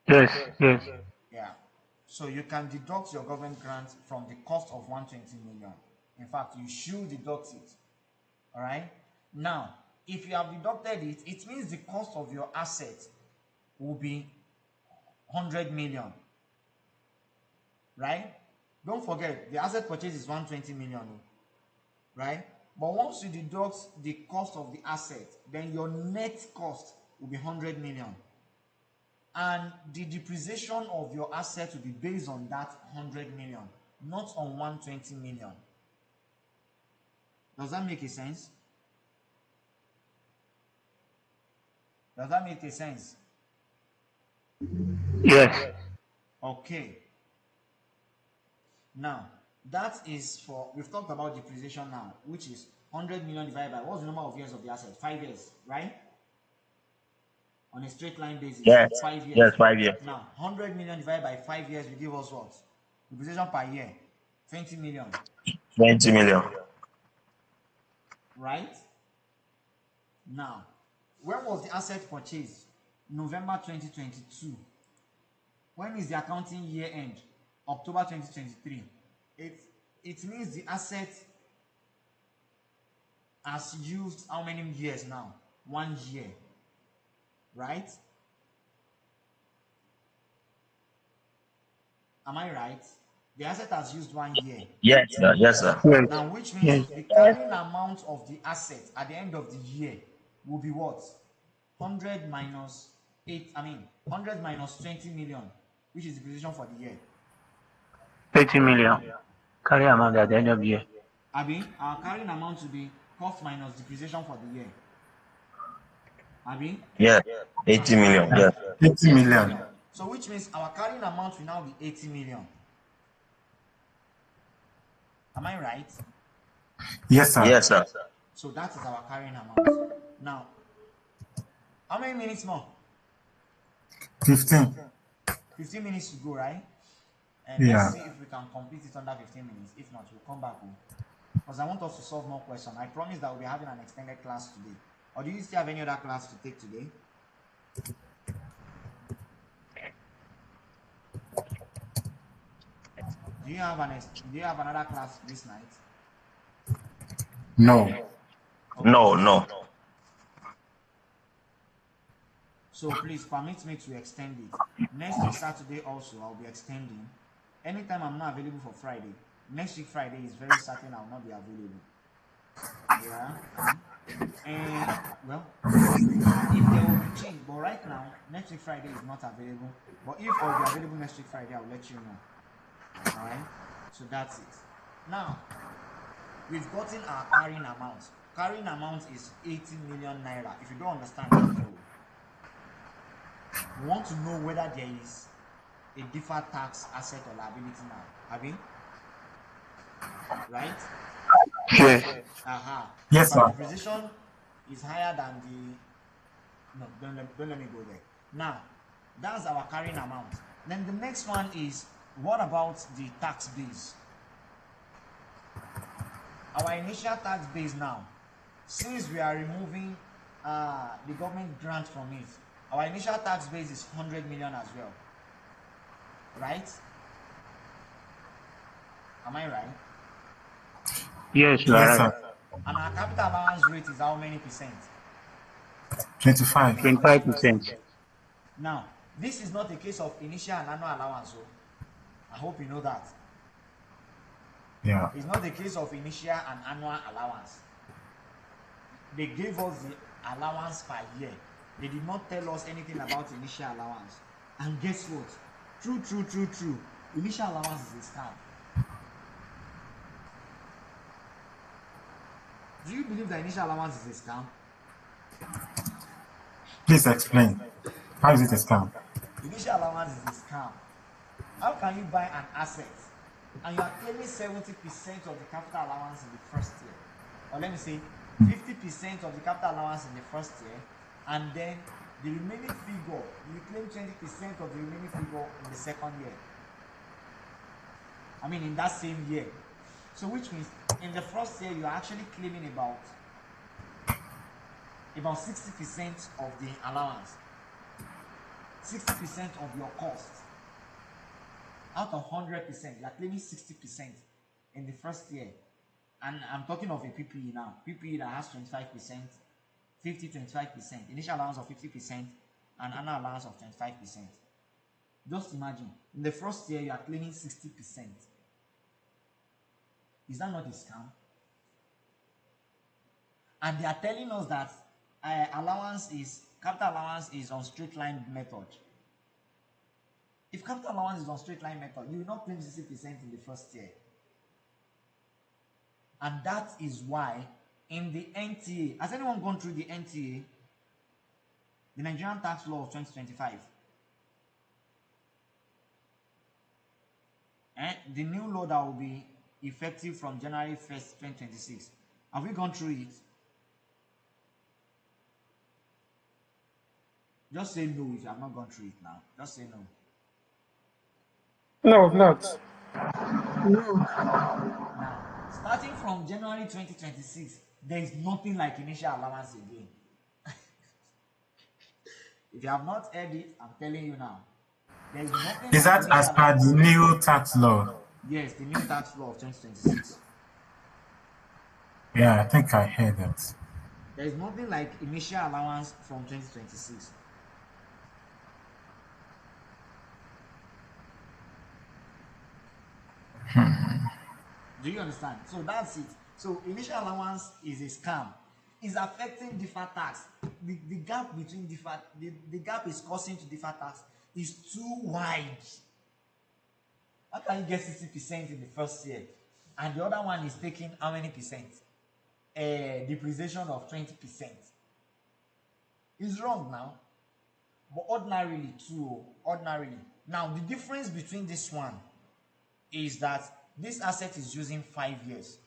Yes, yes. Yeah. So you can deduct your government grant from the cost of 120 million. In fact, you should deduct it. All right? Now, if you have deducted it, it means the cost of your asset will be 100 million. Right? Don't forget, the asset purchase is 120 million. Right? But once you deduct the cost of the asset, then your net cost will be 100 million. And the depreciation of your asset will be based on that 100 million, not on 120 million. Does that make a sense? Does that make a sense? Yes. Okay. Now, that is for, we've talked about depreciation now, which is 100 million divided by, what's the number of years of the asset? 5 years, right? On a straight line basis, yes. 5 years. Yes, 5 years. Now, 100 million divided by 5 years will give us what? Depreciation per year, 20 million. 20 million. right? Now, when was the asset purchased? November 2022. When is the accounting year end? October 2023. It means the asset has used how many years now? 1 year, right? Am I right? The asset has used 1 year. Yes, sir. Yes, sir. Yes. Now, which means Yes. the carrying amount of the asset at the end of the year will be what? 100 minus 8, 100 minus 20 million, which is the position for the year. 30 million. Carry amount at the end of the year. Our carrying amount will be cost minus depreciation for the year. Yeah, 80 million. Yeah. 80 million. So which means our carrying amount will now be 80 million. Am I right? Yes, sir. Yes, sir. So that is our carrying amount. Now, how many minutes more? 15. 15 minutes to go, right? And Yeah. let's see if we can complete it under 15 minutes. If not, we'll come back home. Because I want us to solve more questions. I promise that we'll be having an extended class today. Or do you still have any other class to take today? Do you have another class this night? No. Okay. No. So please permit me to extend it. Next week Saturday also I'll be extending. Anytime I'm not available for Friday. Next week Friday is very certain I will not be available. Yeah. And well, if there will be change, but right now next week Friday is not available. But if I'll be available next week Friday, I'll let you know. Alright? So that's it. Now we've gotten our carrying amount. Carrying amount is 80 million naira. If you don't understand it, we want to know whether there is a deferred tax asset or liability now. Right? Yes. Yes, But sir. the position is higher than the. No, don't let me go there. Now, that's our carrying amount. Then the next one is, what about the tax base? Our initial tax base now, since we are removing the government grant from it, our initial tax base is 100 million as well. Right? Am I right? Yes, you are Yes, right. sir. And our capital allowance rate is how many percent? 25. 25%. Now, this is not a case of initial and annual allowance. So I hope you know that. Yeah. It's not the case of initial and annual allowance. They gave us the allowance per year. They did not tell us anything about initial allowance. And guess what? True. Initial allowance is a scam. Do you believe that initial allowance is a scam? Please explain. How is it a scam? Initial allowance is a scam. How can you buy an asset and you are claiming 70% of the capital allowance in the first year? Or let me say 50% of the capital allowance in the first year, and then the remaining figure, you claim 20% of the remaining figure in the second year. In that same year. So which means in the first year you are actually claiming about 60% of the allowance. 60% of your cost. Out of 100%, you are claiming 60% in the first year. And I'm talking of a PPE now. PPE that has 25%, 25%, initial allowance of 50%, and annual allowance of 25%. Just imagine, in the first year, you are claiming 60%. Is that not a scam? And they are telling us that capital allowance is on straight line method. If capital allowance is on straight line method, you will not claim 60% in the first year. And that is why in the NTA, has anyone gone through the NTA? The Nigerian Tax Law of 2025. The new law that will be effective from January 1st, 2026. Have we gone through it? Just say no if you have not gone through it now. Just say no. No, not. Now, starting from January 2026, there is nothing like initial allowance again. If you have not heard it, I'm telling you now. There is nothing Is like that as initial per allowance. the new tax law? Yes, the new tax law of 2026. Yeah, I think I heard that. There is nothing like initial allowance from 2026. Do you understand? So that's it. So initial allowance is a scam. It's affecting deferred tax. The gap between deferred, the gap is causing to deferred tax is too wide. How can you get 60% in the first year? And the other one is taking how many percent? Depreciation of 20%. It's wrong now. But ordinarily too, ordinarily. Now the difference between this one is that this asset is using 5 years.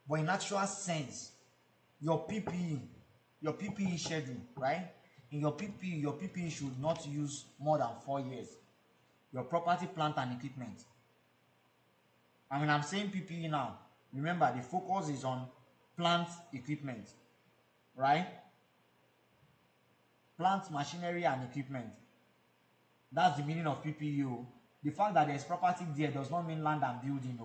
But in actual sense, your PPE schedule, right? In your PPE should not use more than 4 years. Your property, plant, and equipment. I mean, I'm saying PPE now. Remember, the focus is on plant equipment, right? Plant, machinery, and equipment. That's the meaning of PPE. The fact that there's property there does not mean land and building.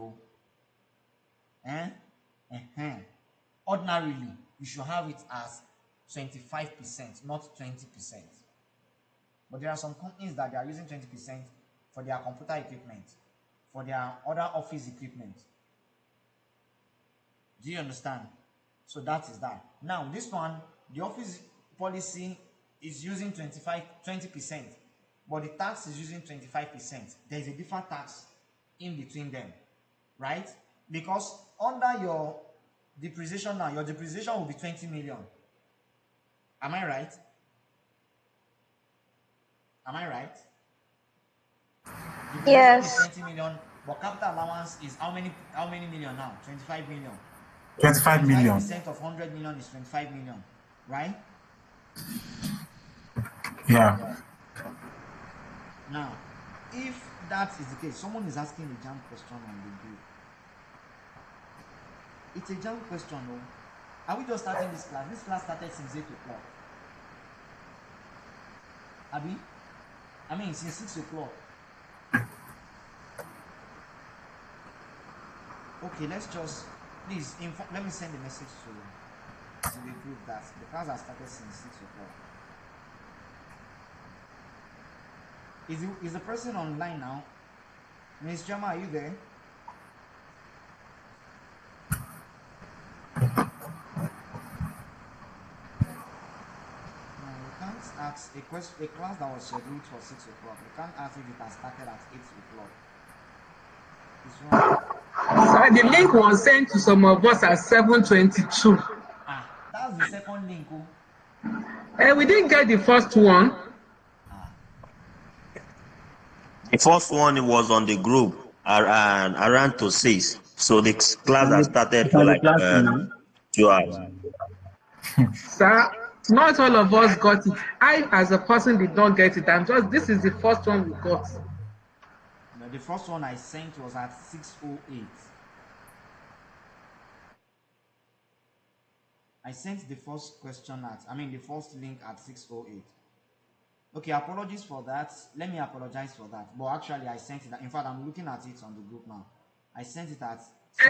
Ordinarily, you should have it as 25%, not 20%. But there are some companies that they are using 20% for their computer equipment, for their other office equipment. Do you understand? So that is that. Now, this one, the office policy is using 20%, but the tax is using 25%. There is a different tax in between them, right? Because under your depreciation now, your depreciation will be 20 million. Am I right? Am I right? Yes. Is 20 million, but capital allowance is how many million now? 25 million. 25 million. 25% of 100 million is 25 million, right? Yeah. Now, if that is the case, someone is asking a jam question on the group. It's a jam question, though. Are we just starting this class? This class started since 8 o'clock. Abi? I mean, since 6 o'clock. Okay, let's just, please, let me send a message to the group that the class has started since 6 o'clock. Is the person online now? Ms. Jama, are you there? No, we can't ask a class that was scheduled for 6 o'clock. We can't ask if it has started at 8 o'clock. It's wrong. So the link was sent to some of us at 7:22. That's the second link. We didn't get the first one. The first one was on the group around to 6. So the class has started for like 2 hours. Sir, not all of us got it. I, as a person, did not get it. This is the first one we got. No, the first one I sent was at 6:08. I sent the first question the first link at 6:08. Okay, apologies for that. Let me apologize for that. But actually, I sent it. In fact, I'm looking at it on the group now. I sent it at.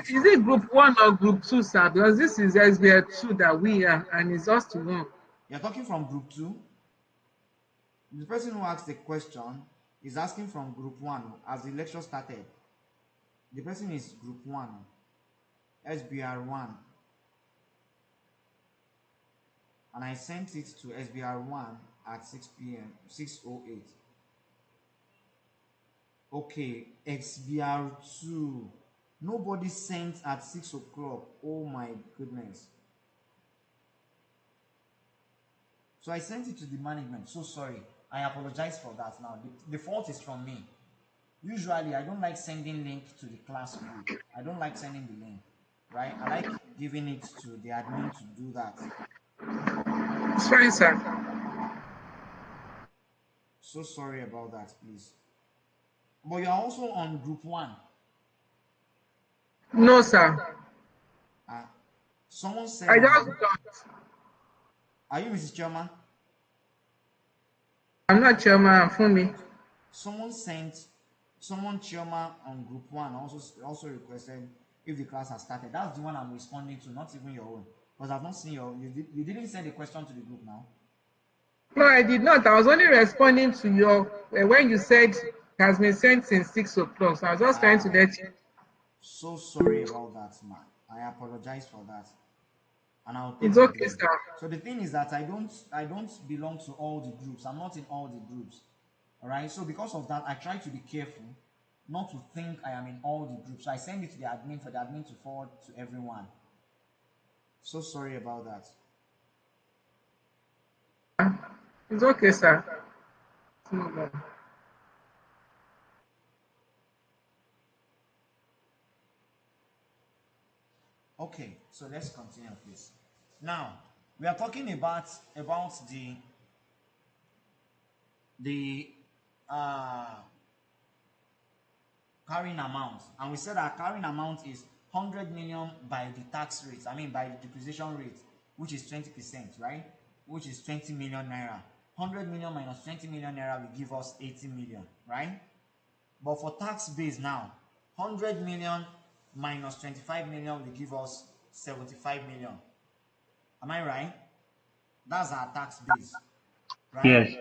Is it group 1 or group 2, sir? Because this is SBL2 that we are, and it's us to 1. You're talking from group 2? The person who asked the question is asking from group 1 as the lecture started. The person is group 1, SBR1. And I sent it to SBR1 at 6 p.m. 6:08. Okay, XBR2. Nobody sent at 6 o'clock. Oh my goodness. So I sent it to the management. So sorry. I apologize for that now. The fault is from me. Usually, I don't like sending link to the class group. I don't like sending the link, right? I like giving it to the admin to do that. It's fine, sir. So sorry about that, please. But you're also on group 1. No, sir. Someone said, I just don't. are you Mrs. Choma? I'm not chairman, I'm Fumi. Someone Chioma on group one also requested if the class has started. That's the one I'm responding to, not even your own. Because I've not seen you didn't send a question to the group now. No, I did not. I was only responding to your when you said it has been sent since 6 o'clock. So I was just trying to let you. So sorry about that, man. I apologize for that. And I'll take It's it okay, again. sir. So the thing is that I don't belong to all the groups. I'm not in all the groups. Alright. So because of that, I try to be careful not to think I am in all the groups. So I send it to the admin for the admin to forward to everyone. So sorry about that. It's okay, sir. Let's move on. Okay, so let's continue, please. Now we are talking about the carrying amount, and we said our carrying amount is 100 million by the tax rate. I mean by the depreciation rate, which is 20%, right? Which is 20 million naira. 100 million minus 20 million naira will give us 80 million, right? But for tax base now, 100 million minus 25 million will give us 75 million. Am I right? That's our tax base, right? Yes.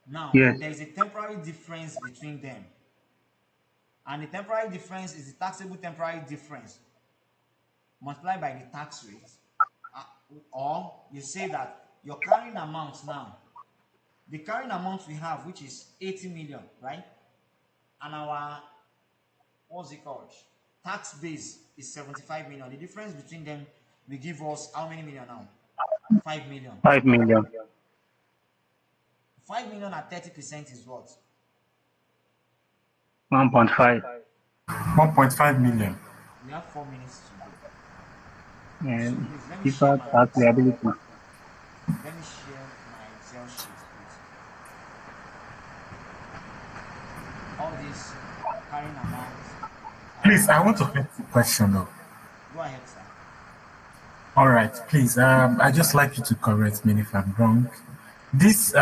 Now, Yes. there is a temporary difference between them. And the temporary difference is the taxable temporary difference multiplied by the tax rate. Or you say that your carrying amount now, the carrying amount we have, which is 80 million, right? And our, what's it called? Tax base is 75 million. The difference between them will give us how many million now? 5 million. 5 million. 5 million at 30% is what? 1.5. 1.5 million. We have 4 minutes to go. So And please let me share deferred my tax Excel. liability. Let me share my Excel sheet, please. All these carrying amounts. Please, I want to ask a question though. Go ahead, sir. All right, please. I just like you to correct me if I'm wrong. This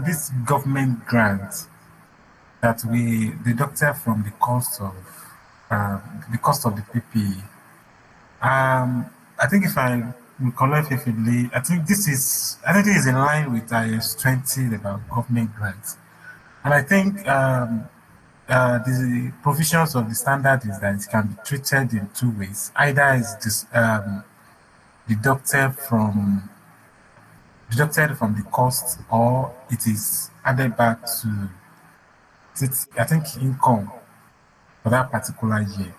this government grant that we deducted from the cost of the PPE. I think if I recollect vividly, I think this is in line with IS 20 about government grants, and I think the provisions of the standard is that it can be treated in two ways. Either is this deducted from the cost, or it is added back to I think income for that particular year.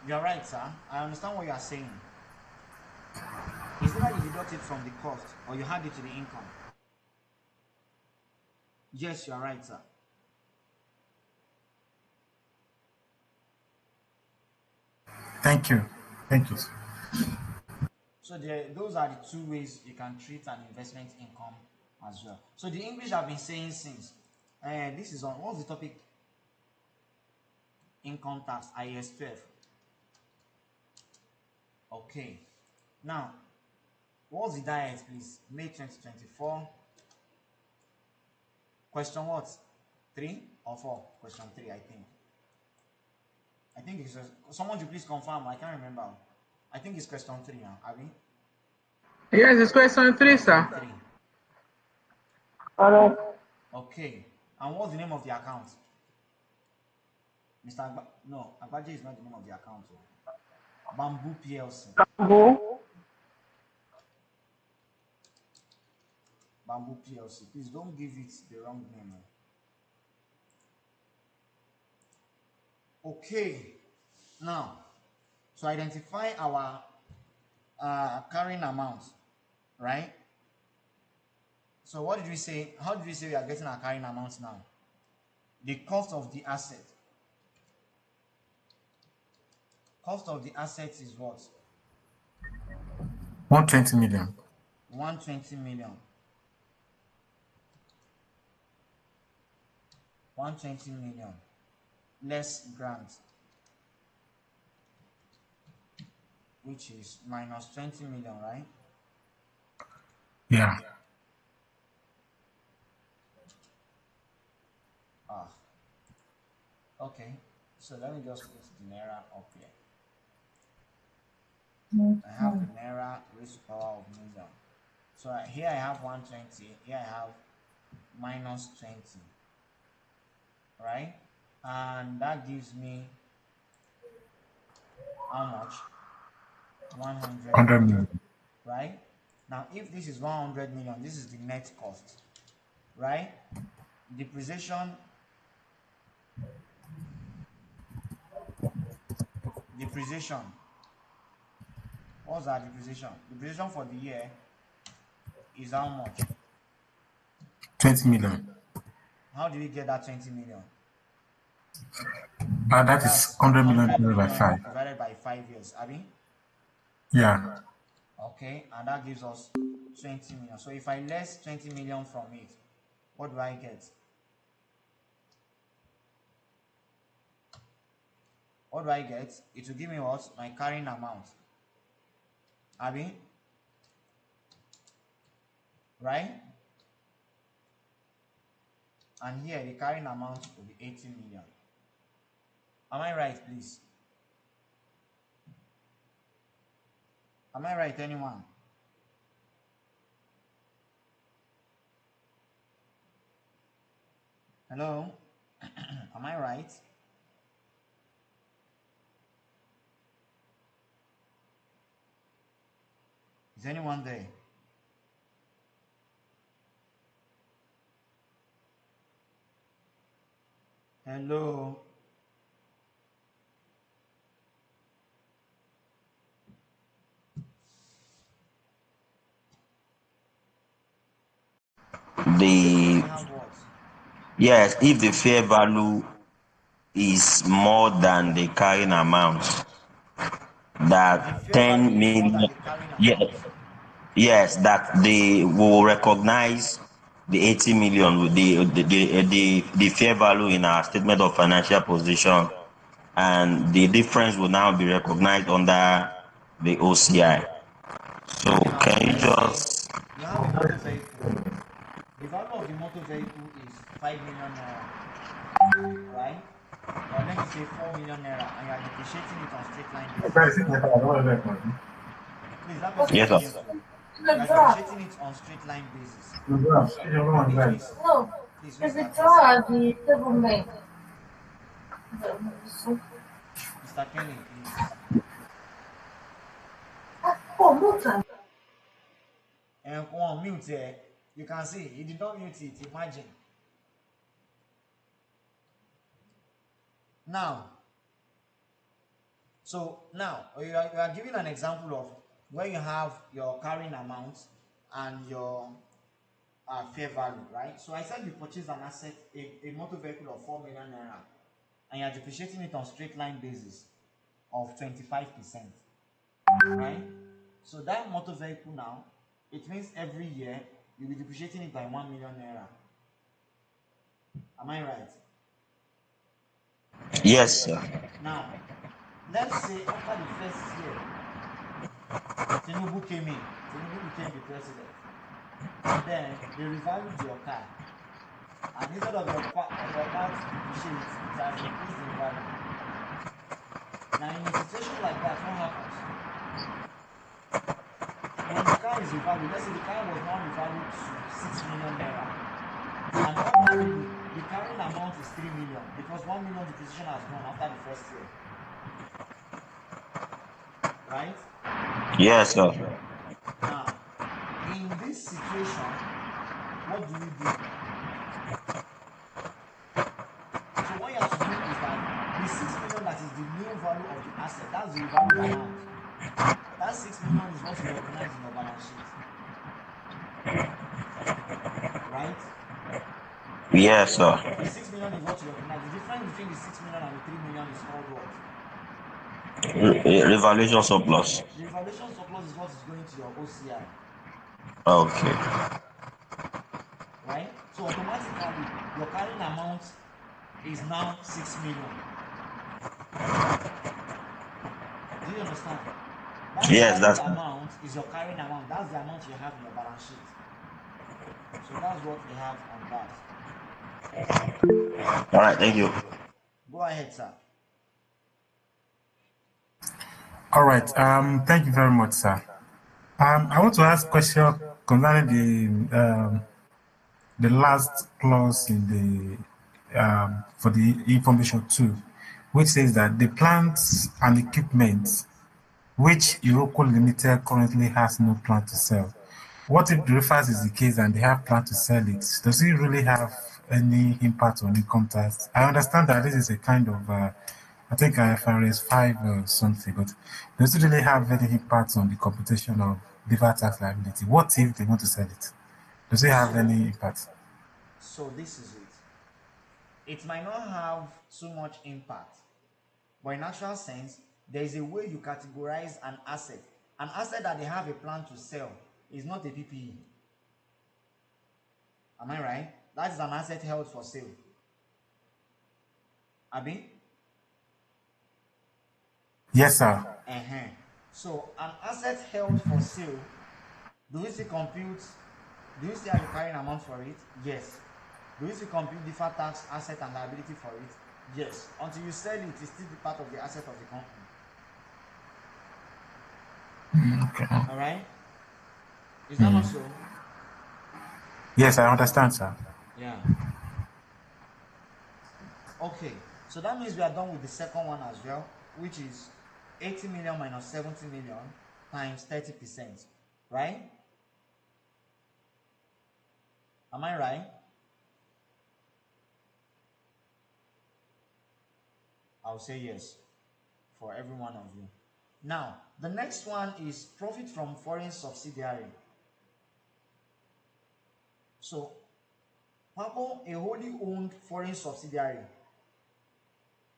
You're right, sir. I understand what you are saying. Is it that you deduct it from the cost or you add it to the income? Yes, you are right, sir. Thank you. Thank you. So those are the two ways you can treat an investment income as well. So the English I've been saying since, this is on, what's the topic? Income tax, IS 12. Okay. Now, what's the diet, please? May 2024. Question what? 3 or 4? Question 3, I think. I think it's someone should please confirm. I can't remember. I think it's question 3 now. Abi? Yes, it's question 3, sir. 3. Okay. And what's the name of the account? Mr. No, Agbaje is not the name of the account. Bamboo PLC. Bamboo PLC. Please don't give it the wrong name. Okay. Now, to identify our carrying amount, right? So what did we say? How did we say we are getting our carrying amount now? The cost of the asset. Cost of the assets is what? 120 million. 120 million. 120 million less grant. which is minus 20 million, right? Yeah. Okay, so let me just put the Naira up here. I have the Naira raised to power of million. So here I have 120, here I have minus 20, right? And that gives me how much? 100 100 million, million. right? Now, if this is 100 million, this is the net cost, right? Depreciation what's our depreciation? Depreciation for the year is how much? 20 million. How do we get that 20 million? That is 100 million divided by 5. Divided by 5 years, Abi? Yeah. Okay, and that gives us 20 million. So if I less 20 million from it, what do I get? What do I get? It will give me what? My carrying amount. Abi? Right? And here the carrying amount will be 80 million. Am I right, please? Am I right, anyone? Hello? Am I right? Is anyone there? Hello? Yes, if the fair value is more than the carrying amount, that 10 million, yes, that they will recognize the 80 million, the fair value in our statement of financial position, and the difference will now be recognized under the OCI. So can you just... You have a motor vehicle. The value of the motor vehicle is 5 million naira, right? Or let me say 4 million naira, and you are depreciating it on straight line basis. Please, that person Yes, is sir. you are depreciating it on straight line basis. Please, Mr. Kenny, please. And on mute here, you can see he did not mute it. Imagine. Now, you are giving an example of where you have your carrying amount and your fair value, right? So I said you purchase an asset, a motor vehicle of 4 million naira, and you are depreciating it on straight line basis of 25%, right? So that motor vehicle now, it means every year you'll be depreciating it by 1 million naira. Am I right? Yes, sir. Now, let's say after the first year, Tinubu came in, Tinubu became the president, and then they revalued your car, and instead of your car to depreciate, it has increased in value. Now, in a situation like that, what happens? When the car is revalued, let's say the car was now revalued to 6 million naira, and ordinarily the carrying amount is 3 million because 1 million depreciation has gone after the first year. Right? Yes, sir. Now, in this situation, what do you do? So what you have to do is that the 6 million that is the new value of the asset, that's the revalued amount. That 6 million is what you recognize in your balance sheet. Right? Yes, sir. The 6 million is what you recognize. The difference between the 6 million and the 3 million is called what? Revaluation surplus. The revaluation surplus is what is going to your OCI. Okay. Right? So automatically, your carrying amount is now 6 million. Do you understand? That Yes, salary that's amount is your carrying amount. That's the amount you have in your balance sheet. So that's what we have on that. all right. Thank you. Go ahead, sir. All right. Thank you very much, sir. I want to ask a question concerning the last clause in the for the information 2, which says that the plants and equipment which Iroko Limited currently has no plan to sell. What if the reverse is the case and they have plan to sell it? Does it really have any impact on income tax? I understand that this is a kind of, I think IFRS 5 or something, but does it really have any impact on the computation of deferred tax liability? What if they want to sell it? Does it have any impact? So this is it. It might not have too much impact, but in actual sense, there is a way you categorize an asset. An asset that they have a plan to sell is not a PPE. Am I right? That is an asset held for sale. Abi? Yes, sir. So an asset held for sale, do we see compute? Do you see a carrying amount for it? Yes. Do you see compute deferred tax asset and liability for it? Yes. Until you sell it, it's still part of the asset of the company. Okay. All right. Is that not so? Yes, I understand, sir. Yeah. Okay. So that means we are done with the second one as well, which is 80 million minus 70 million times 30%. Right? Am I right? I'll say yes for every one of you. Now, the next one is profit from foreign subsidiary. So, Papo, a wholly owned foreign subsidiary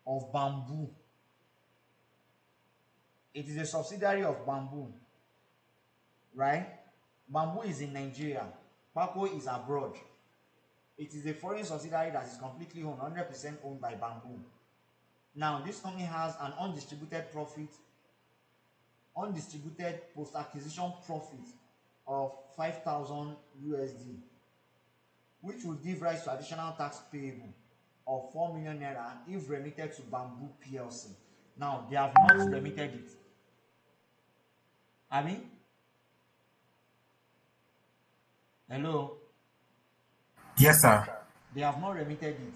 of Bamboo. It is a subsidiary of Bamboo, right? Bamboo is in Nigeria. Papo is abroad. It is a foreign subsidiary that is completely owned, 100% owned by Bamboo. Now, this company has an undistributed profit, undistributed post-acquisition profit of 5,000 USD, which will give rise to additional tax payable of 4 million naira if remitted to Bamboo PLC. Now, they have not remitted it. Abi? Hello? Yes, sir. They have not remitted it.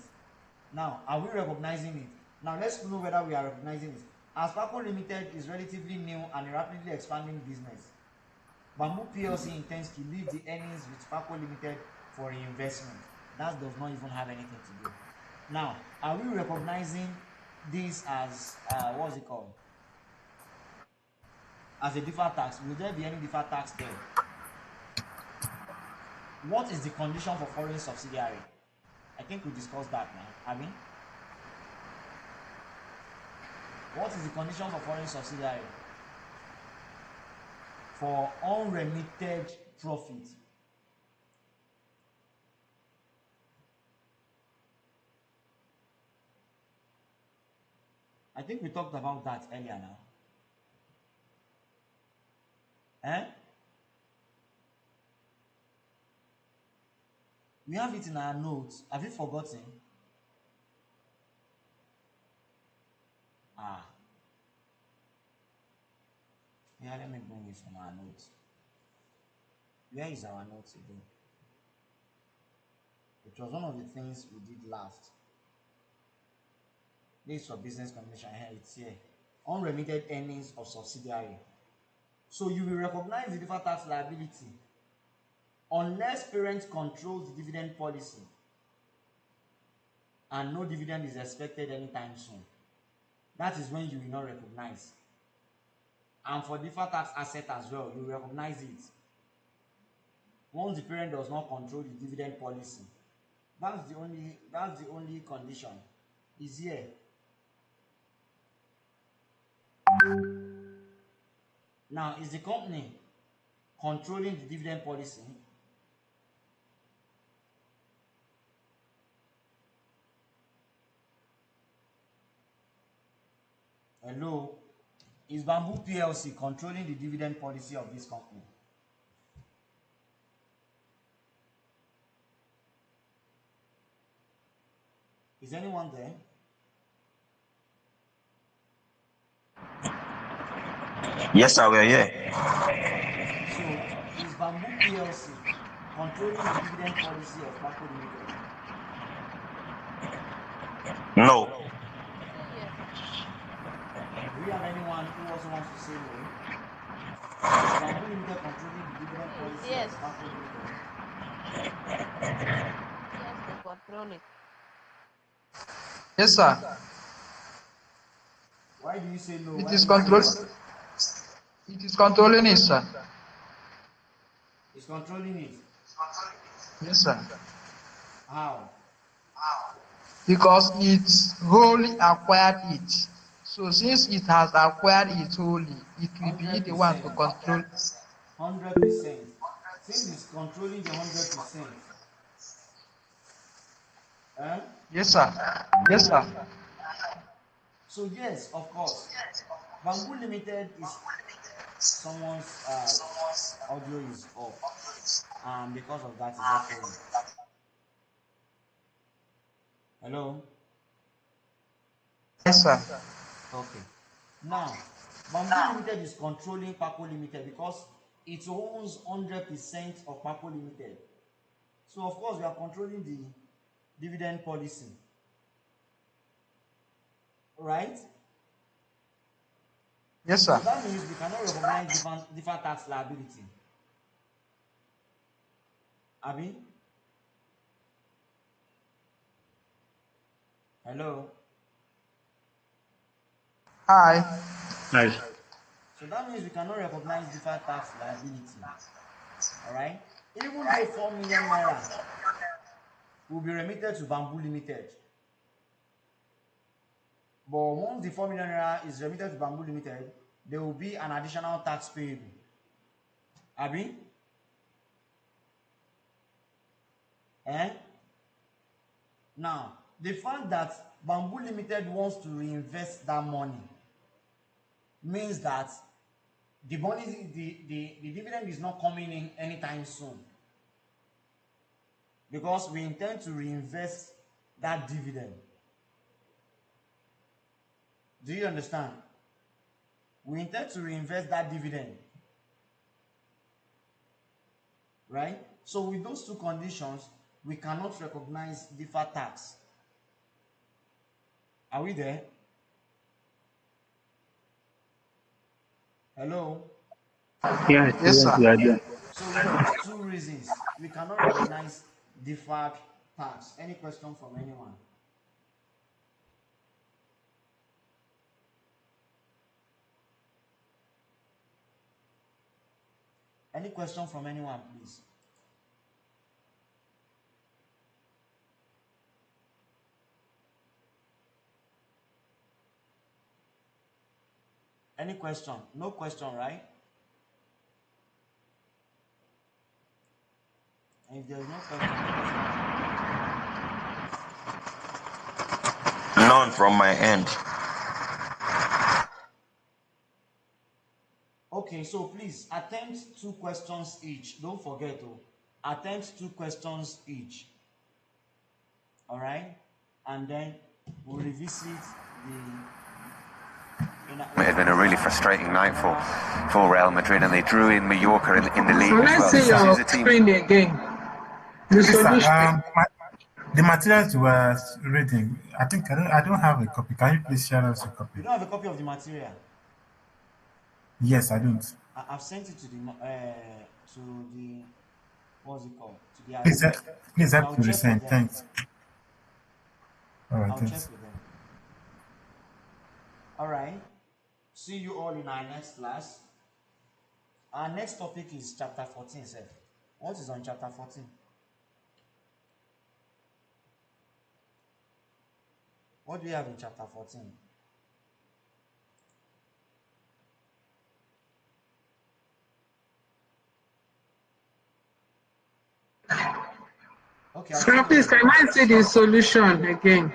Now, are we recognizing it? Now, let's know whether we are recognizing it. As Papo Limited is relatively new and a rapidly expanding business, Bamboo PLC intends to leave the earnings with Papo Limited for reinvestment. That does not even have anything to do. Now, are we recognizing this as, what's it called? As a deferred tax? Will there be any deferred tax there? What is the condition for foreign subsidiary? I think we discussed that now. I mean, what is the condition for foreign subsidiary? For unremitted profit. I think we talked about that earlier now. We have it in our notes. Have you forgotten? Yeah, let me bring it from our notes. Where is our notes again? It was one of the things we did last. This is for business combination. It's here. Unremitted earnings of subsidiary. So you will recognize the deferred tax liability unless parent controls the dividend policy and no dividend is expected anytime soon. That is when you will not recognize. And for deferred tax asset as well, you recognize it once the parent does not control the dividend policy. That's the only condition. Is here. Now, is the company controlling the dividend policy? Hello? Is Bamboo PLC controlling the dividend policy of this company? Is anyone there? Yes, sir, we're here. So, is Bamboo PLC controlling the dividend policy of Paco Limited? No. Do we have anyone who also wants to say no? Is Bamboo Limited controlling the dividend policy Yes. of Paco Limited? Yes, they control it. Yes, sir. Why do you say no? It Why is do you say control. no? It is controlling it, sir. It's controlling it. Yes, sir. How? Because it's wholly acquired it. So since it has acquired it wholly, it will be the one to control. 100%. Since it's controlling the 100%. Yes, sir. Yes, sir. So yes, of course. Bamboo Limited is someone's audio is off. Because of that is echoing. Hello? Yes, sir. Okay. Now, Bamboo Limited is controlling Paco Limited because it owns 100% of Paco Limited. So of course we are controlling the dividend policy. Right? Yes, sir. So that means we cannot recognize different tax liability. Abi? Hello? Hi. Nice. So that means we cannot recognize different tax liability. Alright? Even though 4 million naira will be remitted to Bamboo Limited. But once the 4 million naira is remitted to Bamboo Limited, there will be an additional tax payable. Abi? Now, the fact that Bamboo Limited wants to reinvest that money means that the money, the dividend is not coming in anytime soon. Because we intend to reinvest that dividend. Do you understand? We intend to reinvest that dividend. Right? So with those two conditions, we cannot recognize deferred tax. Are we there? Hello? Yes, Yes, sir. we are there. So with those two reasons, we cannot recognize deferred tax. Any question from anyone? Any question from anyone, please? Any question? No question, right? And if there is no question, None from my end. okay, so please attempt 2 questions each. Don't forget to attempt 2 questions each. All right, and then we'll revisit the. It had been a really frustrating night for Real Madrid, and they drew in Mallorca in the league So as let's well. see This your is a team. screen again. The Yes, sir. solution. The materials you were reading, I think I don't have a copy. Can you please share us a copy? You don't have a copy of the material? Yes, I don't. I've sent it to the what's it called? To the Please I'll help to check resend. with them. Thanks. All right, I'll thanks. check with them. All right. See you all in our next class. Our next topic is chapter 14, sir. What is on chapter 14? What do we have in chapter 14? Okay, Sir, please, can I see the solution again?